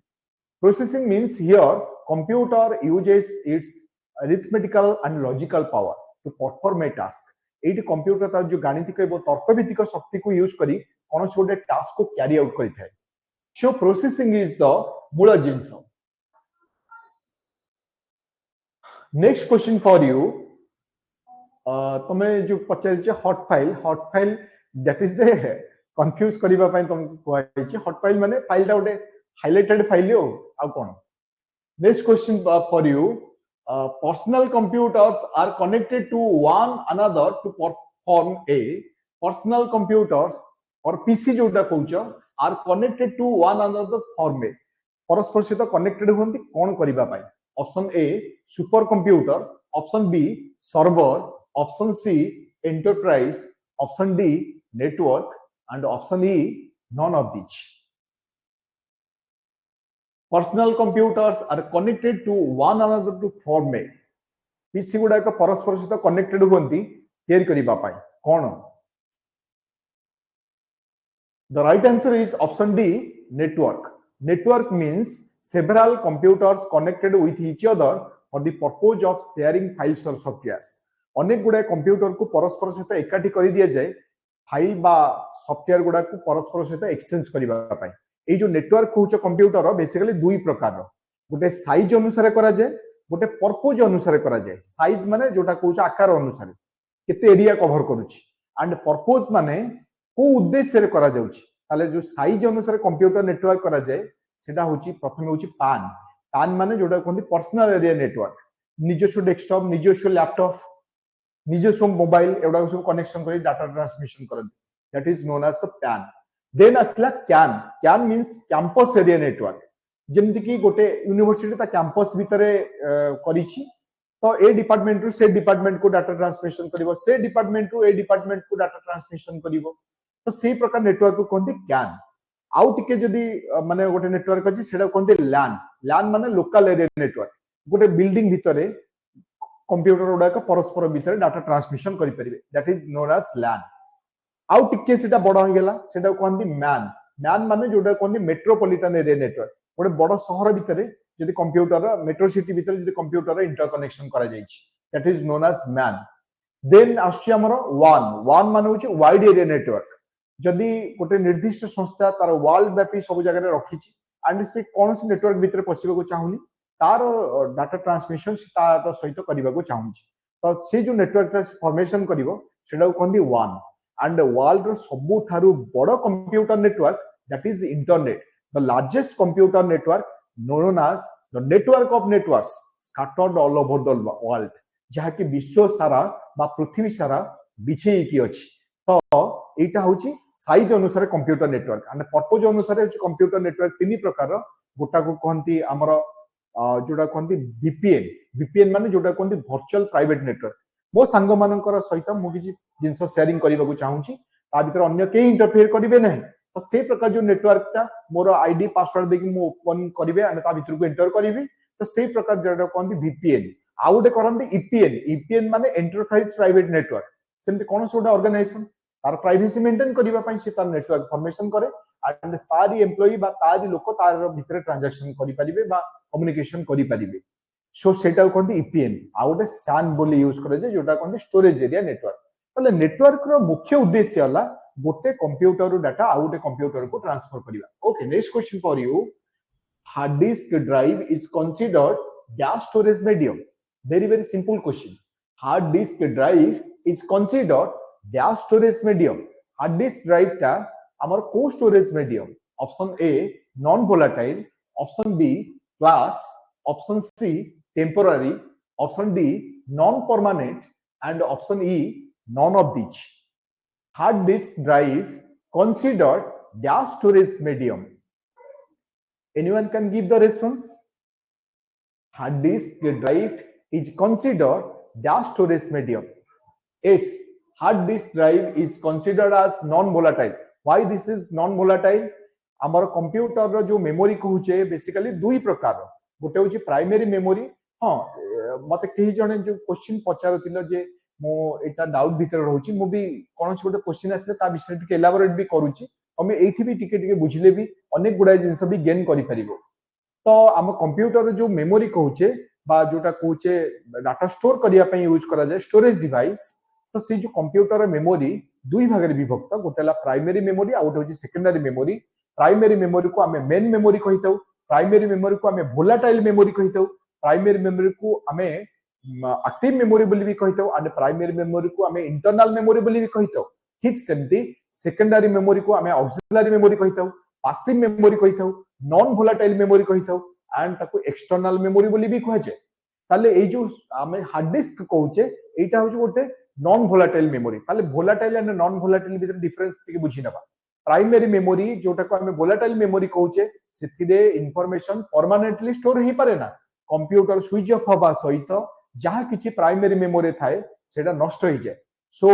Processing means here computer uses its arithmetical and logical power to perform a task. एटी कंप्यूटर तार जो गाणितिक एवं तर्कभित्तिक शक्ति को यूज करी कौन से गोटे टास्क को कैरी आउट करि थाए. सो प्रोसेसिंग इज द मूल जिंस. Next question for you. तमे जो पचारि hot file that is the confuse करिबा पय तुमको कहै छी. हॉट फाइल माने फाइल टा गोटे हाइलाइटेड फाइल हो आ कोन. Next question for you. Personal computers are connected to one another to perform a. Personal computers और पीसी जोटा कहूच are connected to one another form में परस्पर सहित कनेक्टेड होती कौन करने option A super computer option B server option C enterprise option D network and option E none of these. Personal computers are connected to one another to form a PC गुड़ा का परस्पर सहित connected होती तैयारी करिबा पाई कोन The right answer is option D network. Network means several computers connected with each other for the purpose of sharing files or softwares. अनेक गुड़ा computer को परस्पर सहित एकाठी करि दिया जाए फाइल बा सॉफ्टवेयर गुड़ा को परस्पर सहित एक्सचेंज करिबा पाई ए जो नेटवर्क होच कंप्यूटर बेसिकली दुई प्रकार गोटे साइज अनुसार करा जाए गोटे पर्पज अनुसार करा जाए साइज माने जोटा कहूच आकार अनुसार केते एरिया कवर करूची एंड पर्पज माने को उद्देश्य रे करा जाउची ताले जो साइज अनुसार कंप्यूटर नेटवर्क करा जाए सेटा होची प्रथम होची पान पान माने जोटा कहंती पर्सनल एरिया नेटवर्क निजस्व डेस्कटॉप निजस्व लैपटॉप निजस्व मोबाइल एवडा सब कनेक्शन करी डाटा ट्रांसमिशन करन that is known as the PAN then असला CAN CAN means campus area network जेमति की गोटे यूनिवर्सिटी ता कैंपस भितरे करिछि तो ए डिपार्टमेंट रु से डिपार्टमेंट को डाटा ट्रांसमिशन करिवो से डिपार्टमेंट रु ए डिपार्टमेंट को डाटा ट्रांसमिशन करिवो तो से प्रकार नेटवर्क को कोनती कैन आउ टिके जदी माने गोटे नेटवर्क अछि सेडा कोनती लैन लैन माने लोकल एरिया नेटवर्क गोटे बिल्डिंग भितरे कंप्यूटर गुड़ा परस्पर भितर डाटा ट्रांसमिशन करि परिबे दैट इज नोन एज लैन आउ टिके सेटा बड़ हो गेला सेटा कोनती मैन मैन माने जोटा कोनती मेट्रोपॉलिटन एरिया नेटवर्क गोटे बड़ शहर भितर जदि कंप्यूटर मेट्रो सिटी भितर जदि कंप्यूटर इंटरकनेक्शन करा जायछि that is known as MAN then आछि हमर वन वन माने होछि वाइड एरिया नेटवर्क जदि गोटे निर्दिष्ट संस्था तार वर्ल्ड व्यापी सब जगह रे रखिछि एंड से कोनसी नेटवर्क भितर पसिबा को चाहुनी तार डाटा ट्रांसमिशन तार सहित करबा को चाहुछि तो से जो नेटवर्क फॉर्मेशन करिवो सेडा कोनदी वन एंड वर्ल्ड रो सबु थारु बड़ computer network that is internet the largest computer network known as the network of networks scattered all over the world जहा कि विश्व सारा बा पृथ्वी सारा बिछेई की अछि तो एटा होची साइज अनुसार कंप्यूटर नेटवर्क एंड पर्पज अनुसार कंप्यूटर नेटवर्क तीन प्रकार गोटा को कहंती हमर जोटा कहंती VPN VPN माने जोटा कहंती वर्चुअल प्राइवेट नेटवर्क मो सांग मानकर सहित मु किछि जिंस शेयरिंग करबा को चाहूची ता भीतर अन्य के इंटरफेयर करिवे नहीं तो से प्रकार जो नेटवर्क ता मोर आईडी पासवर्ड देकी मु ओपन करिवे एंड ता भीतर को एंटर करिवे तो से प्रकार जोटा कहंती VPN आउटे करंती EPN EPN माने एंटरप्राइज प्राइवेट नेटवर्क सेमते कोन सोडा ऑर्गेनाइजेशन तार प्राइवेसी मेंटेन करिवा पई से तार नेटवर्क फॉर्मेशन करे एंड तारी एम्प्लॉई बा तारी लोक तार भीतर ट्रांजैक्शन करि परिबे बा कम्युनिकेशन करि परिबे सो सेटा कहंती EPN आउटे SAN बोली यूज करे जे जोटा कहंती स्टोरेज एरिया नेटवर्क तले नेटवर्क रो मुख्य उद्देश्य हला गोटे कंप्यूटर रो डाटा आउटे कंप्यूटर को ट्रांसफर करिवा okay next question for you hard disk drive is considered as storage medium very simple question hard disk drive is considered gas storage medium hard disk drive ta amar co storage medium option A non volatile option B class option C temporary option D non permanent and option E none of these hard disk drive considered gas storage medium anyone can give the response hard disk drive is considered gas storage medium. Yes, hard disk drive is considered as non-volatile. Why this is non-volatile? आमर computer रो जो memory कहूचे basically दुई प्रकार गोटे होची primary memory हां मते केही जणे जो क्वेश्चन पचारथिलो जे मो एटा डाउट भीतर रहउची मो भी कोन छोटे क्वेश्चन आसले ता विषय टिके एलाबोरेट भी करूची हमें एठी भी टिके टिके बुझिले भी अनेक गुडा जिंस भी गेन करि परिबो तो आम कंप्यूटर जो मेमोरी कहूचे बा जोटा कहूचे डाटा स्टोर करिया पई यूज करा जाय स्टोरेज डिवाइस तो से जो कंप्यूटर मेमोरी दुई भाग रे विभक्त गोटेला प्राइमरी मेमोरी आ गोटे होची सेकेंडरी मेमोरी प्राइमरी मेमोरी को हमें मेन मेमोरी कहिताउ प्राइमरी मेमोरी को हमें वोलेटाइल मेमोरी कहिताउ प्राइमरी मेमोरी को हमें एक्टिव मेमोरी बोली भी कहिताउ एंड प्राइमरी मेमोरी को हमें इंटरनल मेमोरी बोली भी कहिताउ ठीक सेमती सेकेंडरी मेमोरी को हमें ऑक्सिलरी मेमोरी कहिताउ पासिव मेमोरी कहिताउ नॉन वोलेटाइल मेमोरी कहिताउ एंड ताको एक्सटर्नल मेमोरी बोली भी कहे ताले ए जो हमें हार्ड डिस्क कहूचे एटा होचे गोटे नॉन वोलेटाइल मेमोरी ताले वोलेटाइल एंड नॉन वोलेटाइल भीतर डिफरेंस के बुझी नबा प्राइमरी मेमोरी जोटा को हमें वोलेटाइल मेमोरी कहूचे से इनफॉरमेशन परमानेंटली स्टोर ही पारे ना कंप्यूटर स्विच ऑफ हवा सहित जहाँ किसी प्राइमरी मेमोरी थाए सेटा नष्ट हो जाए सो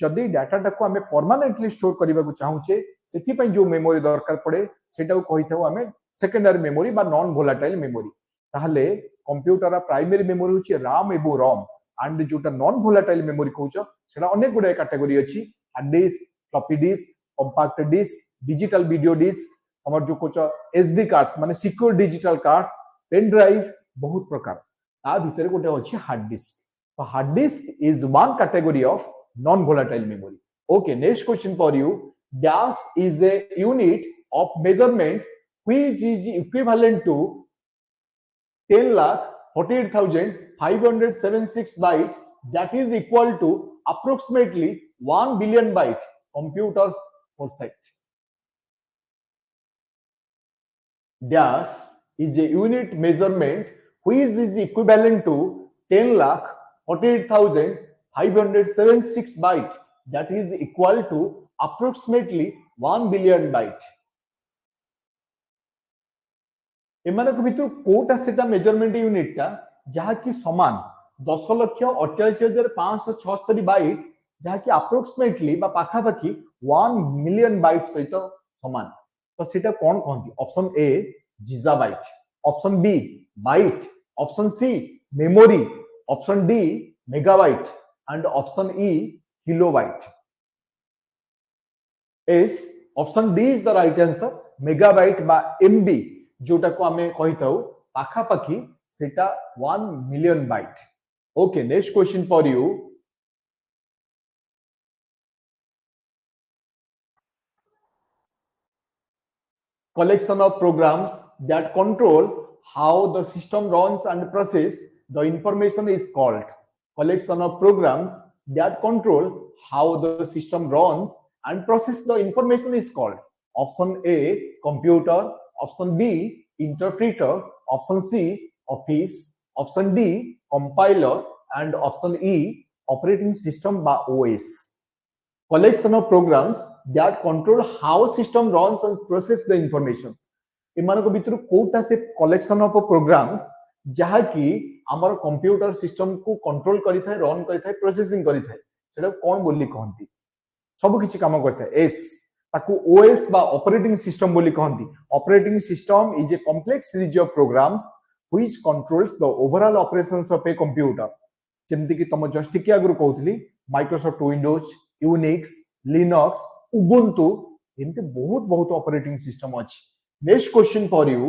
जदि डाटा को हमें परमानेंटली स्टोर करने को चाहूचे से जो मेमोरी दरकार पड़े सेटा को कही था हमें सेकेंडरी मेमोरी बा नॉन वोलेटाइल मेमोरी ताहले कंप्यूटर प्राइमरी मेमोरी होची RAM एवं ROM एंड जोटा नॉन वोलेटाइल मेमोरी कहूछ सेटा अनेक गुडे कैटेगरी अछि hard disk floppy disk compact disk digital video disk हमर जो कुछ SD कार्ड्स माने secure digital cards pen drive बहुत प्रकार आ भीतर गोटे अछि हार्ड डिस्क तो hard disk is one category of non volatile memory okay next question for you dash is a unit of measurement which is equivalent to 10,48,576 bytes that is equal to approximately 1 billion byte computer foresight. Dash is a unit measurement which is equivalent to 10,48,576 bytes that is equal to approximately 1 billion byte. एमानक भितर कोटा सेटा measurement unit जहाँ की समान 10,48,576 bite जहाँ की approximately पाखापाखि 1 million bite सहित समान तो सेटा कौन कहती option A gigabyte option B byte option C memory option D megabyte and option E kilobyte yes option D is the right answer megabyte बा एमबी जोटा को आमे कहि थाउ पाखापाखि सेटा 1 million byte okay next question for you collection of programs that control how the system runs and process the information is called collection of programs that control how the system runs and process the information is called option A computer option B interpreter option C office option D compiler and option E operating system by OS collection of programs that control how system runs and process the information इमान को भितर कोटा से collection of programs जहाँ की आमर computer system को control करि थाए run करि थाए प्रोसेसिंग करि थाए सेटा कोन बोली कहंती सब किछि काम करता है एस ताकू ओएस बा ऑपरेटिंग सिस्टम बोली कहंती operating system is a complex series of programs which controls the overall operations of a computer जेमति कि तम जस्ट टिके आगु कहउतली Microsoft Windows Unix Linux Ubuntu एमते बहुत बहुत ऑपरेटिंग सिस्टम अछि next question for you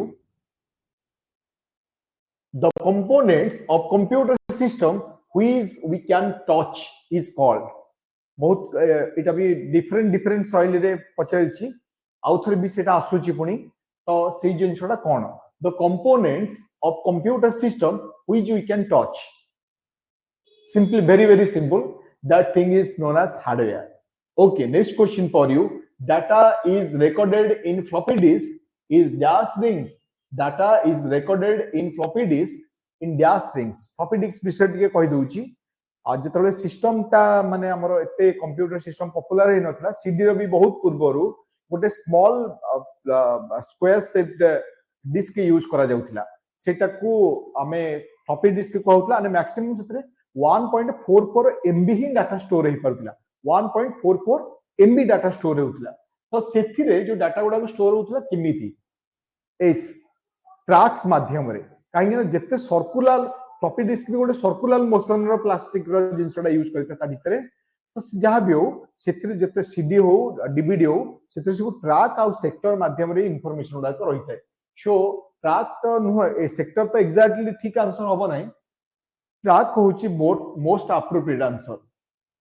the components of computer system which we can touch is called बहुत इटा भी डिफरेंट शैली रे पचारछि आउथर भी सेटा आसुछि पुनी तो सेई जिंसटा कोन the components of computer system which we can touch simply very simple that thing is known as hardware okay next question for you data is recorded in floppy disk is dash rings data is recorded in floppy disk in dash rings floppy disk विषय टिके कहि दोछि आज जतले system ता माने हमरो एते computer system popular हे नथला सीडी रो भी बहुत पूर्वरु गोटे small square shaped disk use करा जाउथिला सेटा को हमें फ्लॉपी डिस्क कहउतला અને मैक्सिमम सेतरे 1.44 MB ही डाटा स्टोर हो पारुला 1.44 MB डाटा स्टोर होउतला तो सेथिरे जो डाटा गुडा स्टोर होउतला किमिति एस ट्रैक्स माध्यम रे काहेना जत्ते सर्कुलर फ्लॉपी डिस्क भी गोटे सर्कुलर मोशन रो प्लास्टिक रो जिंसडा यूज करता ता भितरे तो जहां भी हो सेथिरे जत्ते सीडी हो डीवीडी हो सेथिरे सब ट्रैक आ सेक्टर माध्यम रे इंफॉर्मेशन गुडा को रहितै सो ट्रैक तो नुह ए सेक्टर तो एग्जैक्टली ठीक आंसर होबो नै track होची most appropriate answer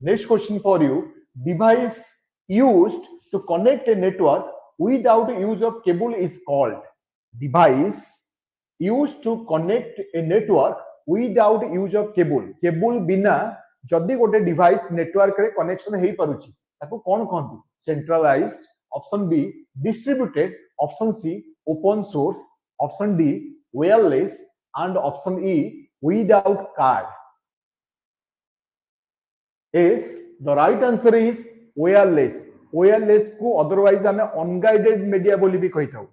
next question for you device used to connect a network without use of cable is called device used to connect a network without use of cable बिना जदी गोटे device network रे connection हेई पारुची ताको कोन कहंती centralized option B distributed option C open source option D wireless and option E without card is the right answer is wireless wireless को अदरवाइज आमे अनगाइडेड मीडिया बोली भी कहि थाउ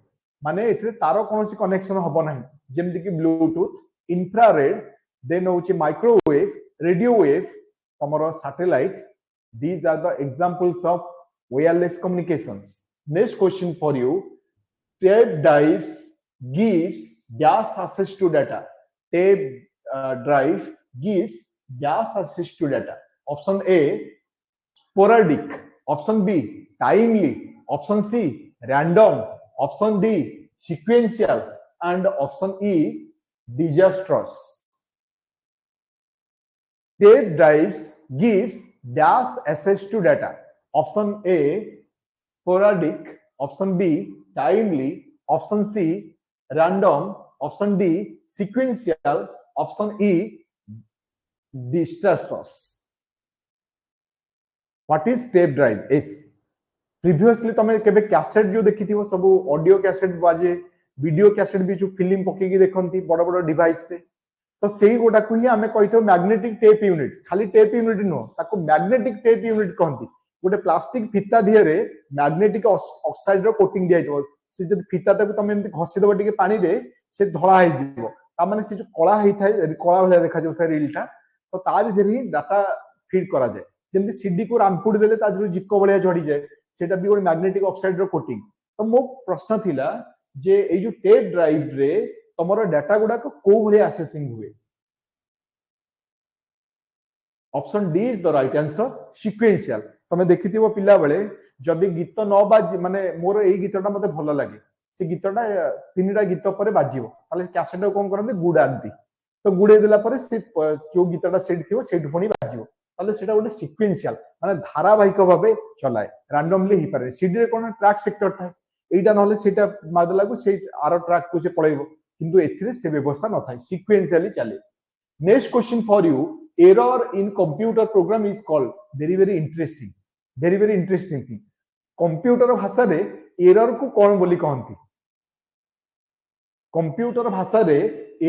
माने एथरे तारो कोनोसी कनेक्शन हबो नाही जेमति कि ब्लूटूथ इंफ्रारेड देन होची माइक्रोवेव रेडियो वेव तमरो satellite these are the examples of wireless communications. Next question for you, tape drives gives gas access to data. Tape drive gives gas access to data. Option A sporadic, option B timely, option C random, option D sequential, and option E disastrous. Tape drives gives dash access to data. Option A sporadic, option B timely, option C random, option D sequential, option E disastrous. What is tape drive? Yes. Previously तमे केबे cassette जो देखिथिबो सब audio cassette बाजे video cassette भी जो film पके की देखंती बड़ बड़ डिवाइस रे तो सेही गोटा को ही हमें कहितो मैग्नेटिक टेप यूनिट खाली टेप यूनिट नो ताको मैग्नेटिक टेप यूनिट कहंती गोटे प्लास्टिक फिता दिहरे मैग्नेटिक ऑक्साइड रो कोटिंग दिया जइबो से जद फिता ताको तमे एमति घसी दबो टिके पानी रे से धळा हे जिवो ता माने से जो कळा हेई थाए कळा भले देखा जो थाए रीलटा तो तार देरी डाटा फीड करा जाय जेमति सीडी को रामपुड देले ता जो जिक्को बळिया झडी जाय सेटा भी गोटे मैग्नेटिक ऑक्साइड रो कोटिंग तो मो प्रश्न थिला जे ए जो टेप ड्राइव रे तमरो डाटा गुडा को भले असेसिंग हुए option D is the right answer sequential तमे देखिथिबो पिला बेले जदि गीत न बाजी माने मोर एई गीतटा मते भलो लागे से गीतटा तीनटा गीत परे बाजिबो ताले कैसेट कोन करंती गुडांती तो गुडे देला परे से जो गीतटा सेट थिबो सेट पुनी बाजिबो ताले सेटा गोटे सीक्वेंशियल माने धारावाहिक भाबे चलाए रैंडमली ही पारे सीडी रे कोन ट्रैक सेक्टर थाए एटा नहले सेटा मारदेला को से आरो ट्रैक को से पळेइबो किंतु एथिरे से व्यवस्था न थाए सीक्वेंशियली चले next question for you error in computer program is called very interesting thing computer भाषा रे error को कौन बोली कहंती computer भाषा रे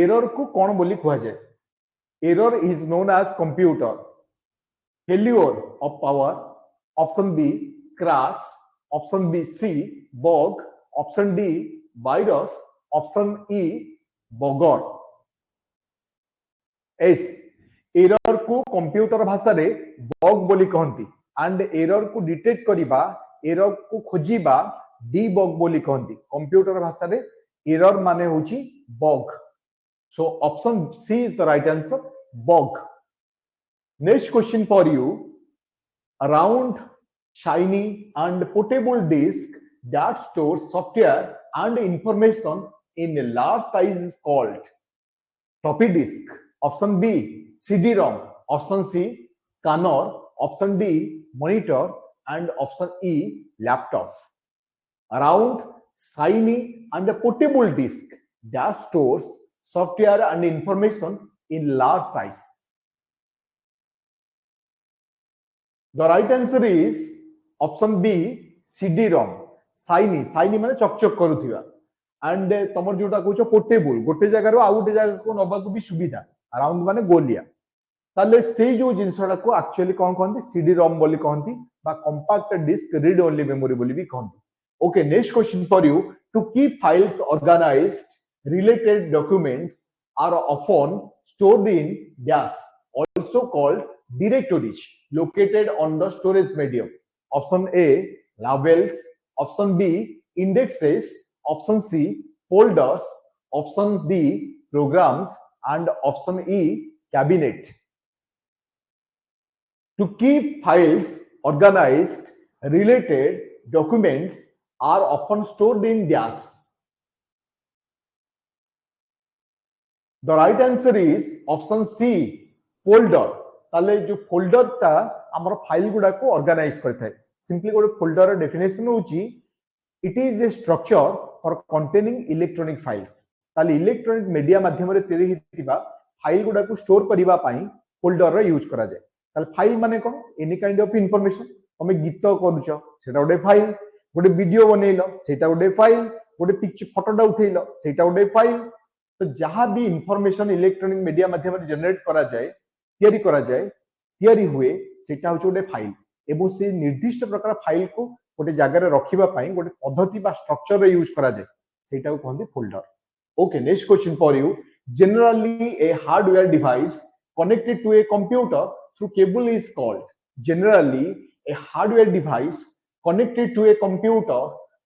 error को कौन बोली कहा जाए error is known as computer failure of power option B crash option B C bug option D virus option E bugger S error को कंप्यूटर भाषा रे बग बोली कहंती एंड एरर को डिटेक्ट करिबा एरर को खोजिबा डीबग बोली कहंती कंप्यूटर भाषा रे एरर माने होची bug so option C is the right answer bug next question for you around shiny and portable disk that stores software and information in a large size is called floppy disk option B CD-ROM, option C scanner, option D monitor, and option E laptop. Around shiny and a portable disk that stores software and information in large size. The right answer is option B CD-ROM. Shiny माने चकचक करूथिबा and तमर जोटा कहउछ portable गोटे जगह रो आ गोटे जगह को नबा को भी सुविधा अराउंड माने गोलिया ताले से जो जिंसडा को एक्चुअली कोन कहंती सीडी रोम बोली कहंती बा compact disc read only memory बोली भी कहंती okay next question for you to keep files organized related documents are often stored in dash also called directories located on the storage medium option A labels option B indexes option C folders option D programs and option E cabinet to keep files organized related documents are often stored in dash the right answer is option C folder ताले जो folder ता हमर file गुडा को organise करथाय simply गोटे folder definition होची it is A structure for containing electronic files ताले electronic media माध्यम रे तैयारी हितिबा फाइल गुडा को स्टोर करिबा पई फोल्डर रे यूज करा जाय ताले फाइल माने कोन एनी काइंड ऑफ इंफॉर्मेशन तमे गीत करूछ सेटा गोटे फाइल गोटे वीडियो बनेइलो सेटा गोटे फाइल गोटे पिक्चर फोटोटा उठेइलो सेटा गोटे फाइल तो जहां भी इंफॉर्मेशन इलेक्ट्रॉनिक मीडिया माध्यम रे जनरेट करा जाय तैयारी हुए सेटा होचे गोटे फाइल एवं से निर्दिष्ट प्रकार फाइल को गोटे जगह रखिबा पई गोटे पद्धति बा स्ट्रक्चर रे यूज करा जाय सेटा को कहंदी folder. Okay, next question for you. Generally, a hardware device connected to a computer through cable is called. Generally, a hardware device connected to a computer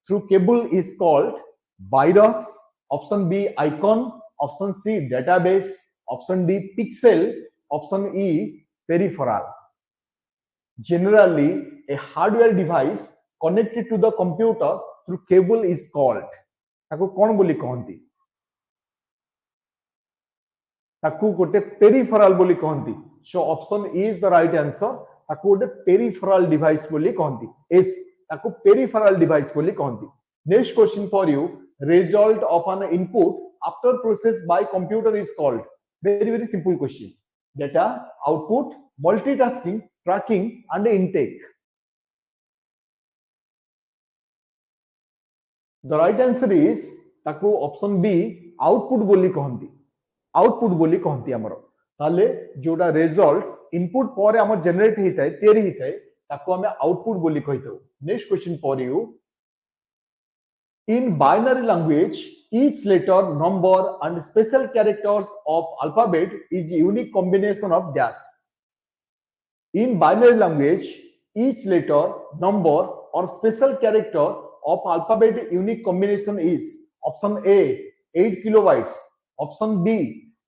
through cable is called virus. Option B, icon. Option C, database. Option D, pixel. Option E, peripheral. Generally, a hardware device connected to the computer through cable is called. ताको कौन बोली कहंती? ताकू गोटे peripheral बोली कहंती. So option E is the right answer. ताकू गोटे peripheral device बोली कहंती. एस ताकू पेरिफेरल डिवाइस बोली कहंती. Next question for you. Result of an input after process by computer is called. Very very simple question. Data, output, multitasking, tracking and intake. The right answer is ताकू option B output बोली कहंती. Output बोली कहंती हमरो. ताले जोडा result input पर हमर generate हिताय तयारी हिताय ताको हमें आउटपुट बोली कहितो. Next question for you. In binary language each letter, number and special characters of alphabet is unique combination of dash. In binary language, each letter, number or special character of alphabet unique combination is option A 8 kilobytes, option B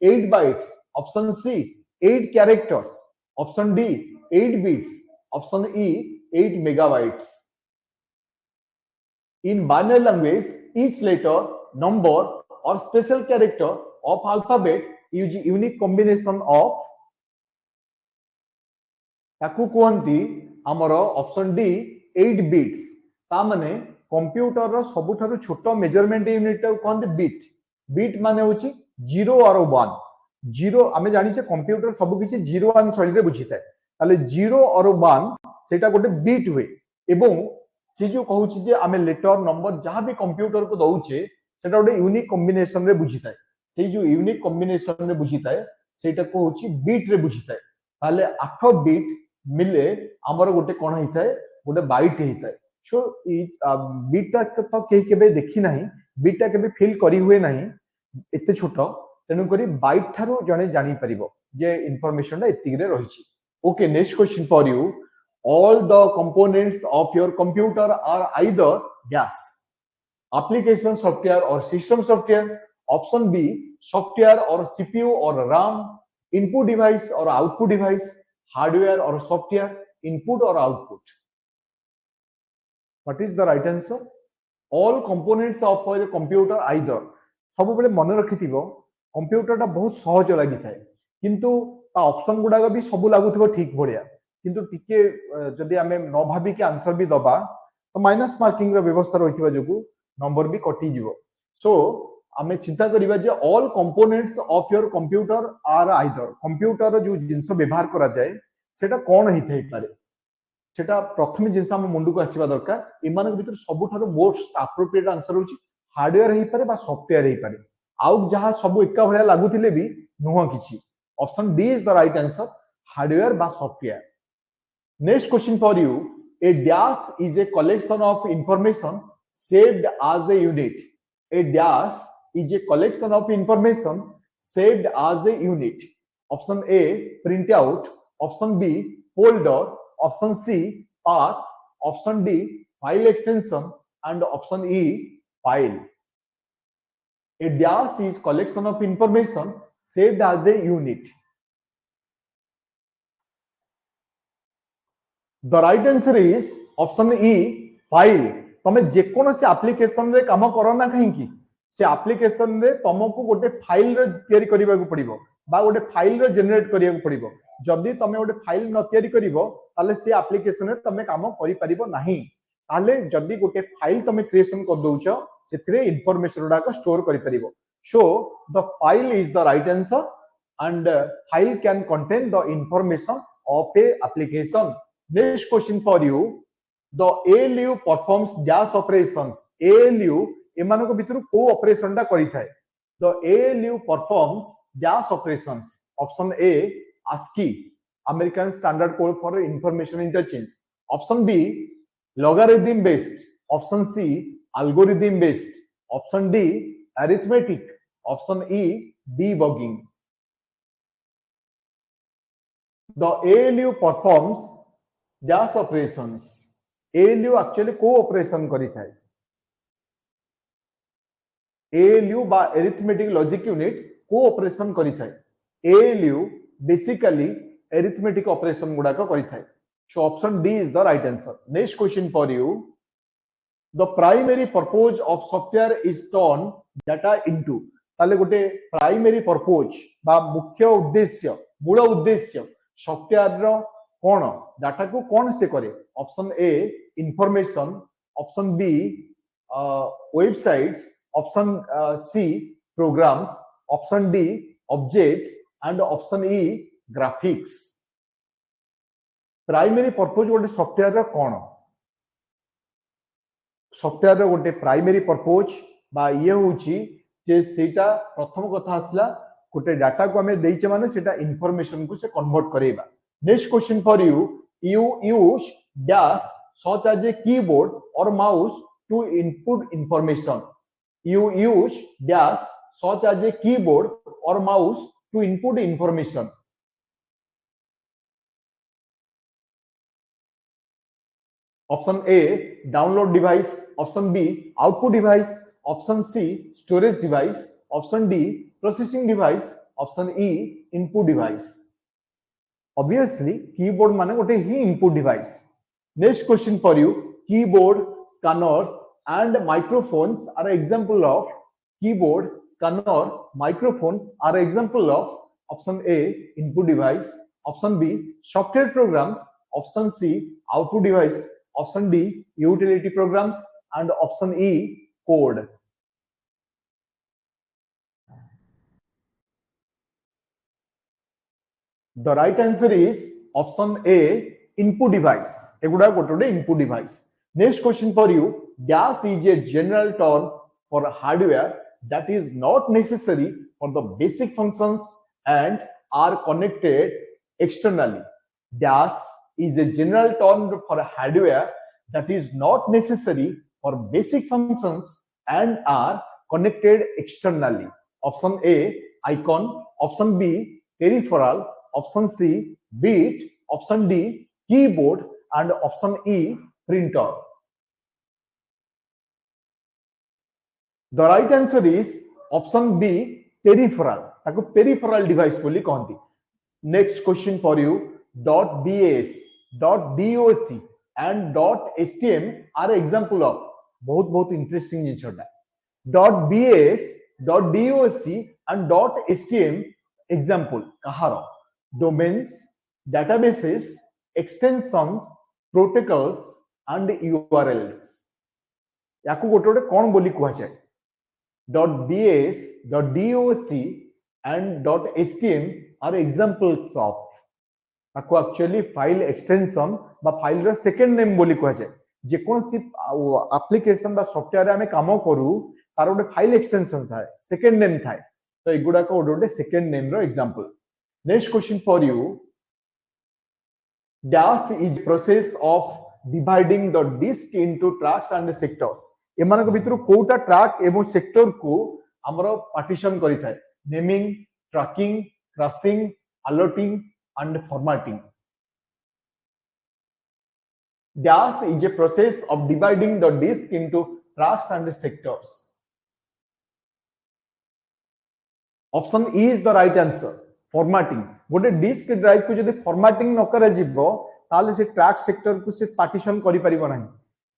8 bytes, option C 8 characters, option D 8 bits, option E 8 megabytes. In binary language, each letter, number or special character of alphabet use unique combination of ताकू कहंती हमरो option D 8 bits. ता माने computer रो सबुठारु छोटो measurement unit को कहंती bit. Bit माने होची 0 और 1. 0 आमे जानि छे कंप्यूटर सब किछि 0 1 शैली रे बुझिताय. ताले 0 और 1 सेटा गोटे बिट हुए. एवं से जो कहूची जे आमे लेटर नंबर जहां भी कंप्यूटर को दउचे सेटा गोटे यूनिक कॉम्बिनेशन रे बुझिताय. से जो यूनिक कॉम्बिनेशन रे बुझिताय सेटा को होची बिट रे बुझिताय. ताले 8 बिट मिले हमर गोटे कोन हिताय गोटे बाइट हिताय. सो इज बिट तो के केबे देखि नाही. बिट ता केबे फील करी हुए नाही एते छोटो. तेनु करी बाइट थारो जने जानि परिबो जे इंफॉर्मेशन ता एतिक रे रहिछि. Okay, next question for you. All the components of your computer are either dash application software or system software. Option B software or CPU or RAM, input device or output device, hardware or software, input or output. What is the right answer? All components of a computer either. सब बेले मन रखिथिबो computer ता बहुत सहज लागि थाए किंतु ता ऑप्शन गुडा भी सब लागुथिबो ठीक बढिया. किंतु टिके जदि आमे न भाबी के आंसर भी दबा तो माइनस मार्किंग रो व्यवस्था रहिबा जगु नंबर भी कटि जिवो. सो आमे चिंता करिबा जे all components of your computer are either. Computer जो जिंस व्यवहार करा जाय सेटा कोन हिथै पारे सेटा प्रथम जिंस हम मुंडू को आसीबा दरकार. इमान भीतर सबुठारो मोस्ट एप्रोप्रिएट आंसर होची हार्डवेयर हि पारे बा सॉफ्टवेयर हि पारे. आउ जहा सब एका भलिया लागुथिले भी नुह किछि. Option D is the right answer. Hardware बा software. Next question for you. A dash is a collection of information saved as a unit. A dash is a collection of information saved as a unit. Option A printout, option B folder, option C path, option D file extension and option E file. A dash is collection of information saved as a unit. The right answer is option E file. तमे जेकोनोसी application रे काम करो ना कहीं की से application रे तमको गोटे फाइल रे तयारी करिबा को पड़िबो बा गोटे फाइल रे जनरेट करिया को पड़िबो. जदी तमे गोटे फाइल न तयारी करिवो ताले से एप्लीकेशन रे तमे काम करि परिबो नाही. ताले जदी गोटे फाइल तमे क्रिएशन कर दोउछो सेथिरे इंफॉर्मेशन उडा को स्टोर करि परिबो. So the file is the right answer and file can contain the information of a application. Next question for you. The ALU performs dash operations. ALU एमानको भितरु को ऑपरेशन टा करि थाए. The ALU performs dash operations. Option A ASCII, American Standard Code for Information Interchange. Option B, logarithm based. Option C, algorithm based. Option D, arithmetic. Option E, debugging. The ALU performs dash operations. ALU actually co-operation करिथाय. ALU बा arithmetic logic unit co-operation करिथाय. ALU basically arithmetic operation गुड़ा को करिथाय. So option D is the right answer. Next question for you. The primary purpose of software is turn data into. ताले गोटे primary purpose बा मुख्य उद्देश्य मूल उद्देश्य सॉफ्टवेयर रो कोन डाटा को कोन से करे. Option A information, option B websites, option C programs, option D objects and option E graphics. Primary purpose गोटे सॉफ्टवेयर रो कोन सॉफ्टवेयर रो गोटे प्राइमरी पर्पस बा ये होची जे सेटा प्रथम कथा आसला गोटे डाटा को हमें देइचे माने सेटा इंफॉर्मेशन को से कन्वर्ट करेबा. Next question for you. You use dash such as a keyboard or mouse to input information. You use dash such as a keyboard or mouse to input information. Option A, download device. Option B, output device. Option C, storage device. Option D, processing device. Option E, input device. Obviously, keyboard माने गोटे ही input device. Next question for you. Keyboard, scanners and microphones are example of. Keyboard, scanner, microphone are example of. Option A, input device. Option B, software programs. Option C, output device. Option D, utility programs. And option E, code. The right answer is option A, input device. एगुड़ा गोटे input device. Next question for you. Dash is a general term for hardware that is not necessary for the basic functions and are connected externally. Dash is a general term for hardware that is not necessary for basic functions and are connected externally. Option A, icon. Option B, peripheral. Option C, bit. Option D, keyboard. And option E, printer. The right answer is option B, peripheral. ताको peripheral device बोली कहती. Next question for you. .bas, .doc and .stm are example of. बहुत interesting जिनिसटा. .bas, .doc and .stm example Kahar domains, databases, extensions, protocols and URLs. याकू गोटे गोटे कौन बोली कहा जाए. .bas, .doc and .stm are examples of. ताको actually file extension बा file row second name बोली कहा जाए. जे कोनसी एप्लीकेशन बा सॉफ्टवेयर हमें काम करू तार गोटे फाइल एक्सटेंशन थाए, सेकंड नेम थाए. तो एगुडा को गोटे सेकंड नेम रो example. Next question for you. Dash is process of dividing the disk into tracks and sectors. एमानक भितर कोटा ट्रैक एवं सेक्टर को हमरो पार्टीशन करि थाए. Naming, tracking, crushing, alerting and formatting. Dash is a process of dividing the disk into tracks and sectors. Option E is the right answer. Formatting. गोटे disk drive को जदि formatting न करा जिवो ताले से ट्रैक सेक्टर को से पार्टीशन करि परिबो नाही.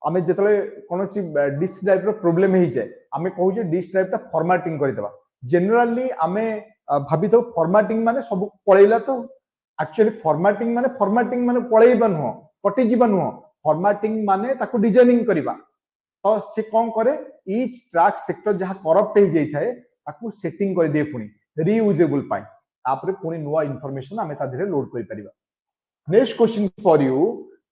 आमे जतले कोनोसी डिस्क ड्राइव रो प्रॉब्लम हे जाय आमे कहू जे डिस्क ड्राइव ता फॉर्मेटिंग करि देबा. जनरली आमे भाबी तो फॉर्मेटिंग माने सब पळैला तो एक्चुअली फॉर्मेटिंग माने पळैबा न हो कटि जीवन हो. फॉर्मेटिंग माने ताको डिजाइनिंग करिबा. तो से कोन करे ईच ट्रैक सेक्टर जहा करप्ट हे जाय थाए ताको सेटिंग कर दे पुनी रीयूजेबल पाई. आपरे पुनी नुवा इंफॉर्मेशन आमे ता धीरे लोड करि परिबा. Next question for you.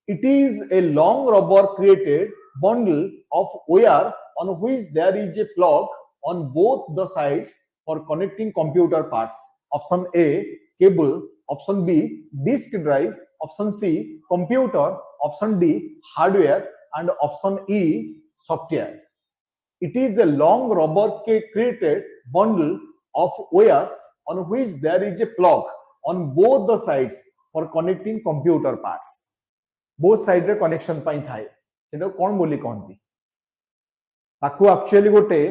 It is a long rubber created bundle of wire on which there is a plug on both the sides for connecting computer parts. Option A, cable. Option B, disk drive. option C computer, option D hardware, and option E software. It is a long rubber created bundle of wires on which there is a plug on both the sides for connecting computer parts. Both sides रे connection पाई थाए सेटा कोन बोली कहंती ताकू actually गोटे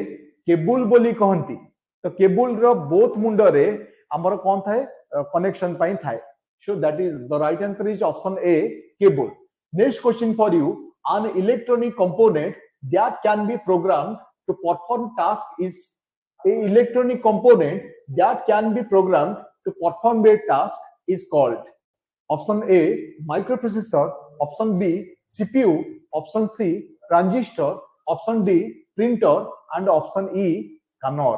cable बोली कहंती तो cable रो both मुंडो रे हमर कोन थाए कनेक्शन पाई थाए so that is the right answer is option A cable. Next question for you, an electronic component that can be programmed to perform task is a electronic component that can be programmed to perform a task is called option A microprocessor, option B CPU, option C transistor, option D printer, and option E scanner.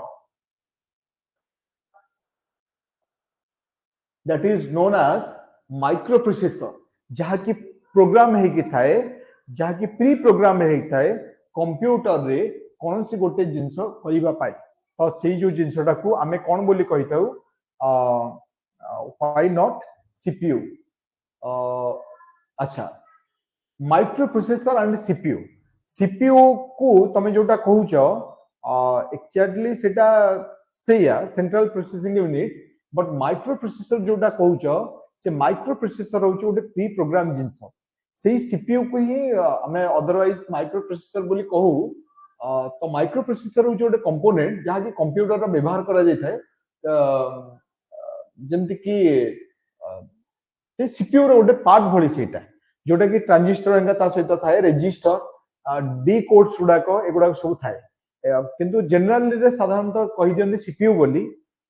That is known as microprocessor जहाँ की programme है कि थाए जहाँ की pre programme है कि थाए कंप्यूटर रे कौन सी गोटे जिंस करिबा पाए तो सेही जो जिंसटा को आमे कोन बोली कहिताउ व्हाई नॉट सीपीयू अच्छा माइक्रोप्रोसेसर एंड सीपीयू सीपीयू को तमे जोटा कहउचो एक्चुअली सेटा सेया central processing unit but microprocessor जोटा कहउचो से माइक्रोप्रोसेसर होउछ गोटे प्री प्रोग्राम जिंस सेही सीपीयू को ही हमें अदरवाइज माइक्रोप्रोसेसर बोली कहू तो माइक्रोप्रोसेसर होउछ गोटे कंपोनेंट जहा कि कंप्यूटर रो व्यवहार करा जाय थाए जेंति कि से सीपीयू रो गोटे पार्ट भली सेटा जोटा कि ट्रांजिस्टर एंगा ता सहित थाए रजिस्टर डी कोड्स गुडा को एगुडा सब थाए किंतु जनरली रे साधारणतः कहि दियंती सीपीयू बोली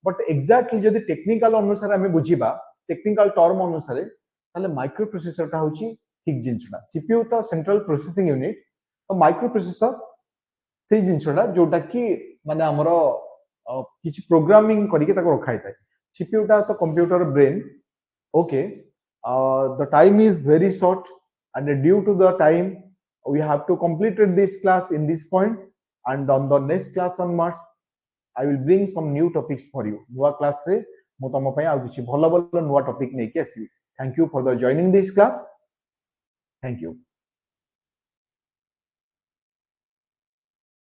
बट एक्जाक्टली जदि टेक्निकल अनुसार हमें बुझीबा टेक्निकल टर्म अनुसार ताले माइक्रोप्रोसेसर टा होची ठीक जिंसडा सीपीयू तो सेंट्रल प्रोसेसिंग यूनिट तो माइक्रोप्रोसेसर से जिंसडा जोटा कि माने हमरो किछि प्रोग्रामिंग करिके ताको रखाय थाए सीपीयू टा तो computer brain okay the time is very short and due to the time we have to complete this class in this point and on the next class onwards I will bring some new topics for you. Nuwa class re mo tamo pai au kichi bhalo bhalo nuwa topic nei ki asibi. Thank you for the joining this class. Thank you.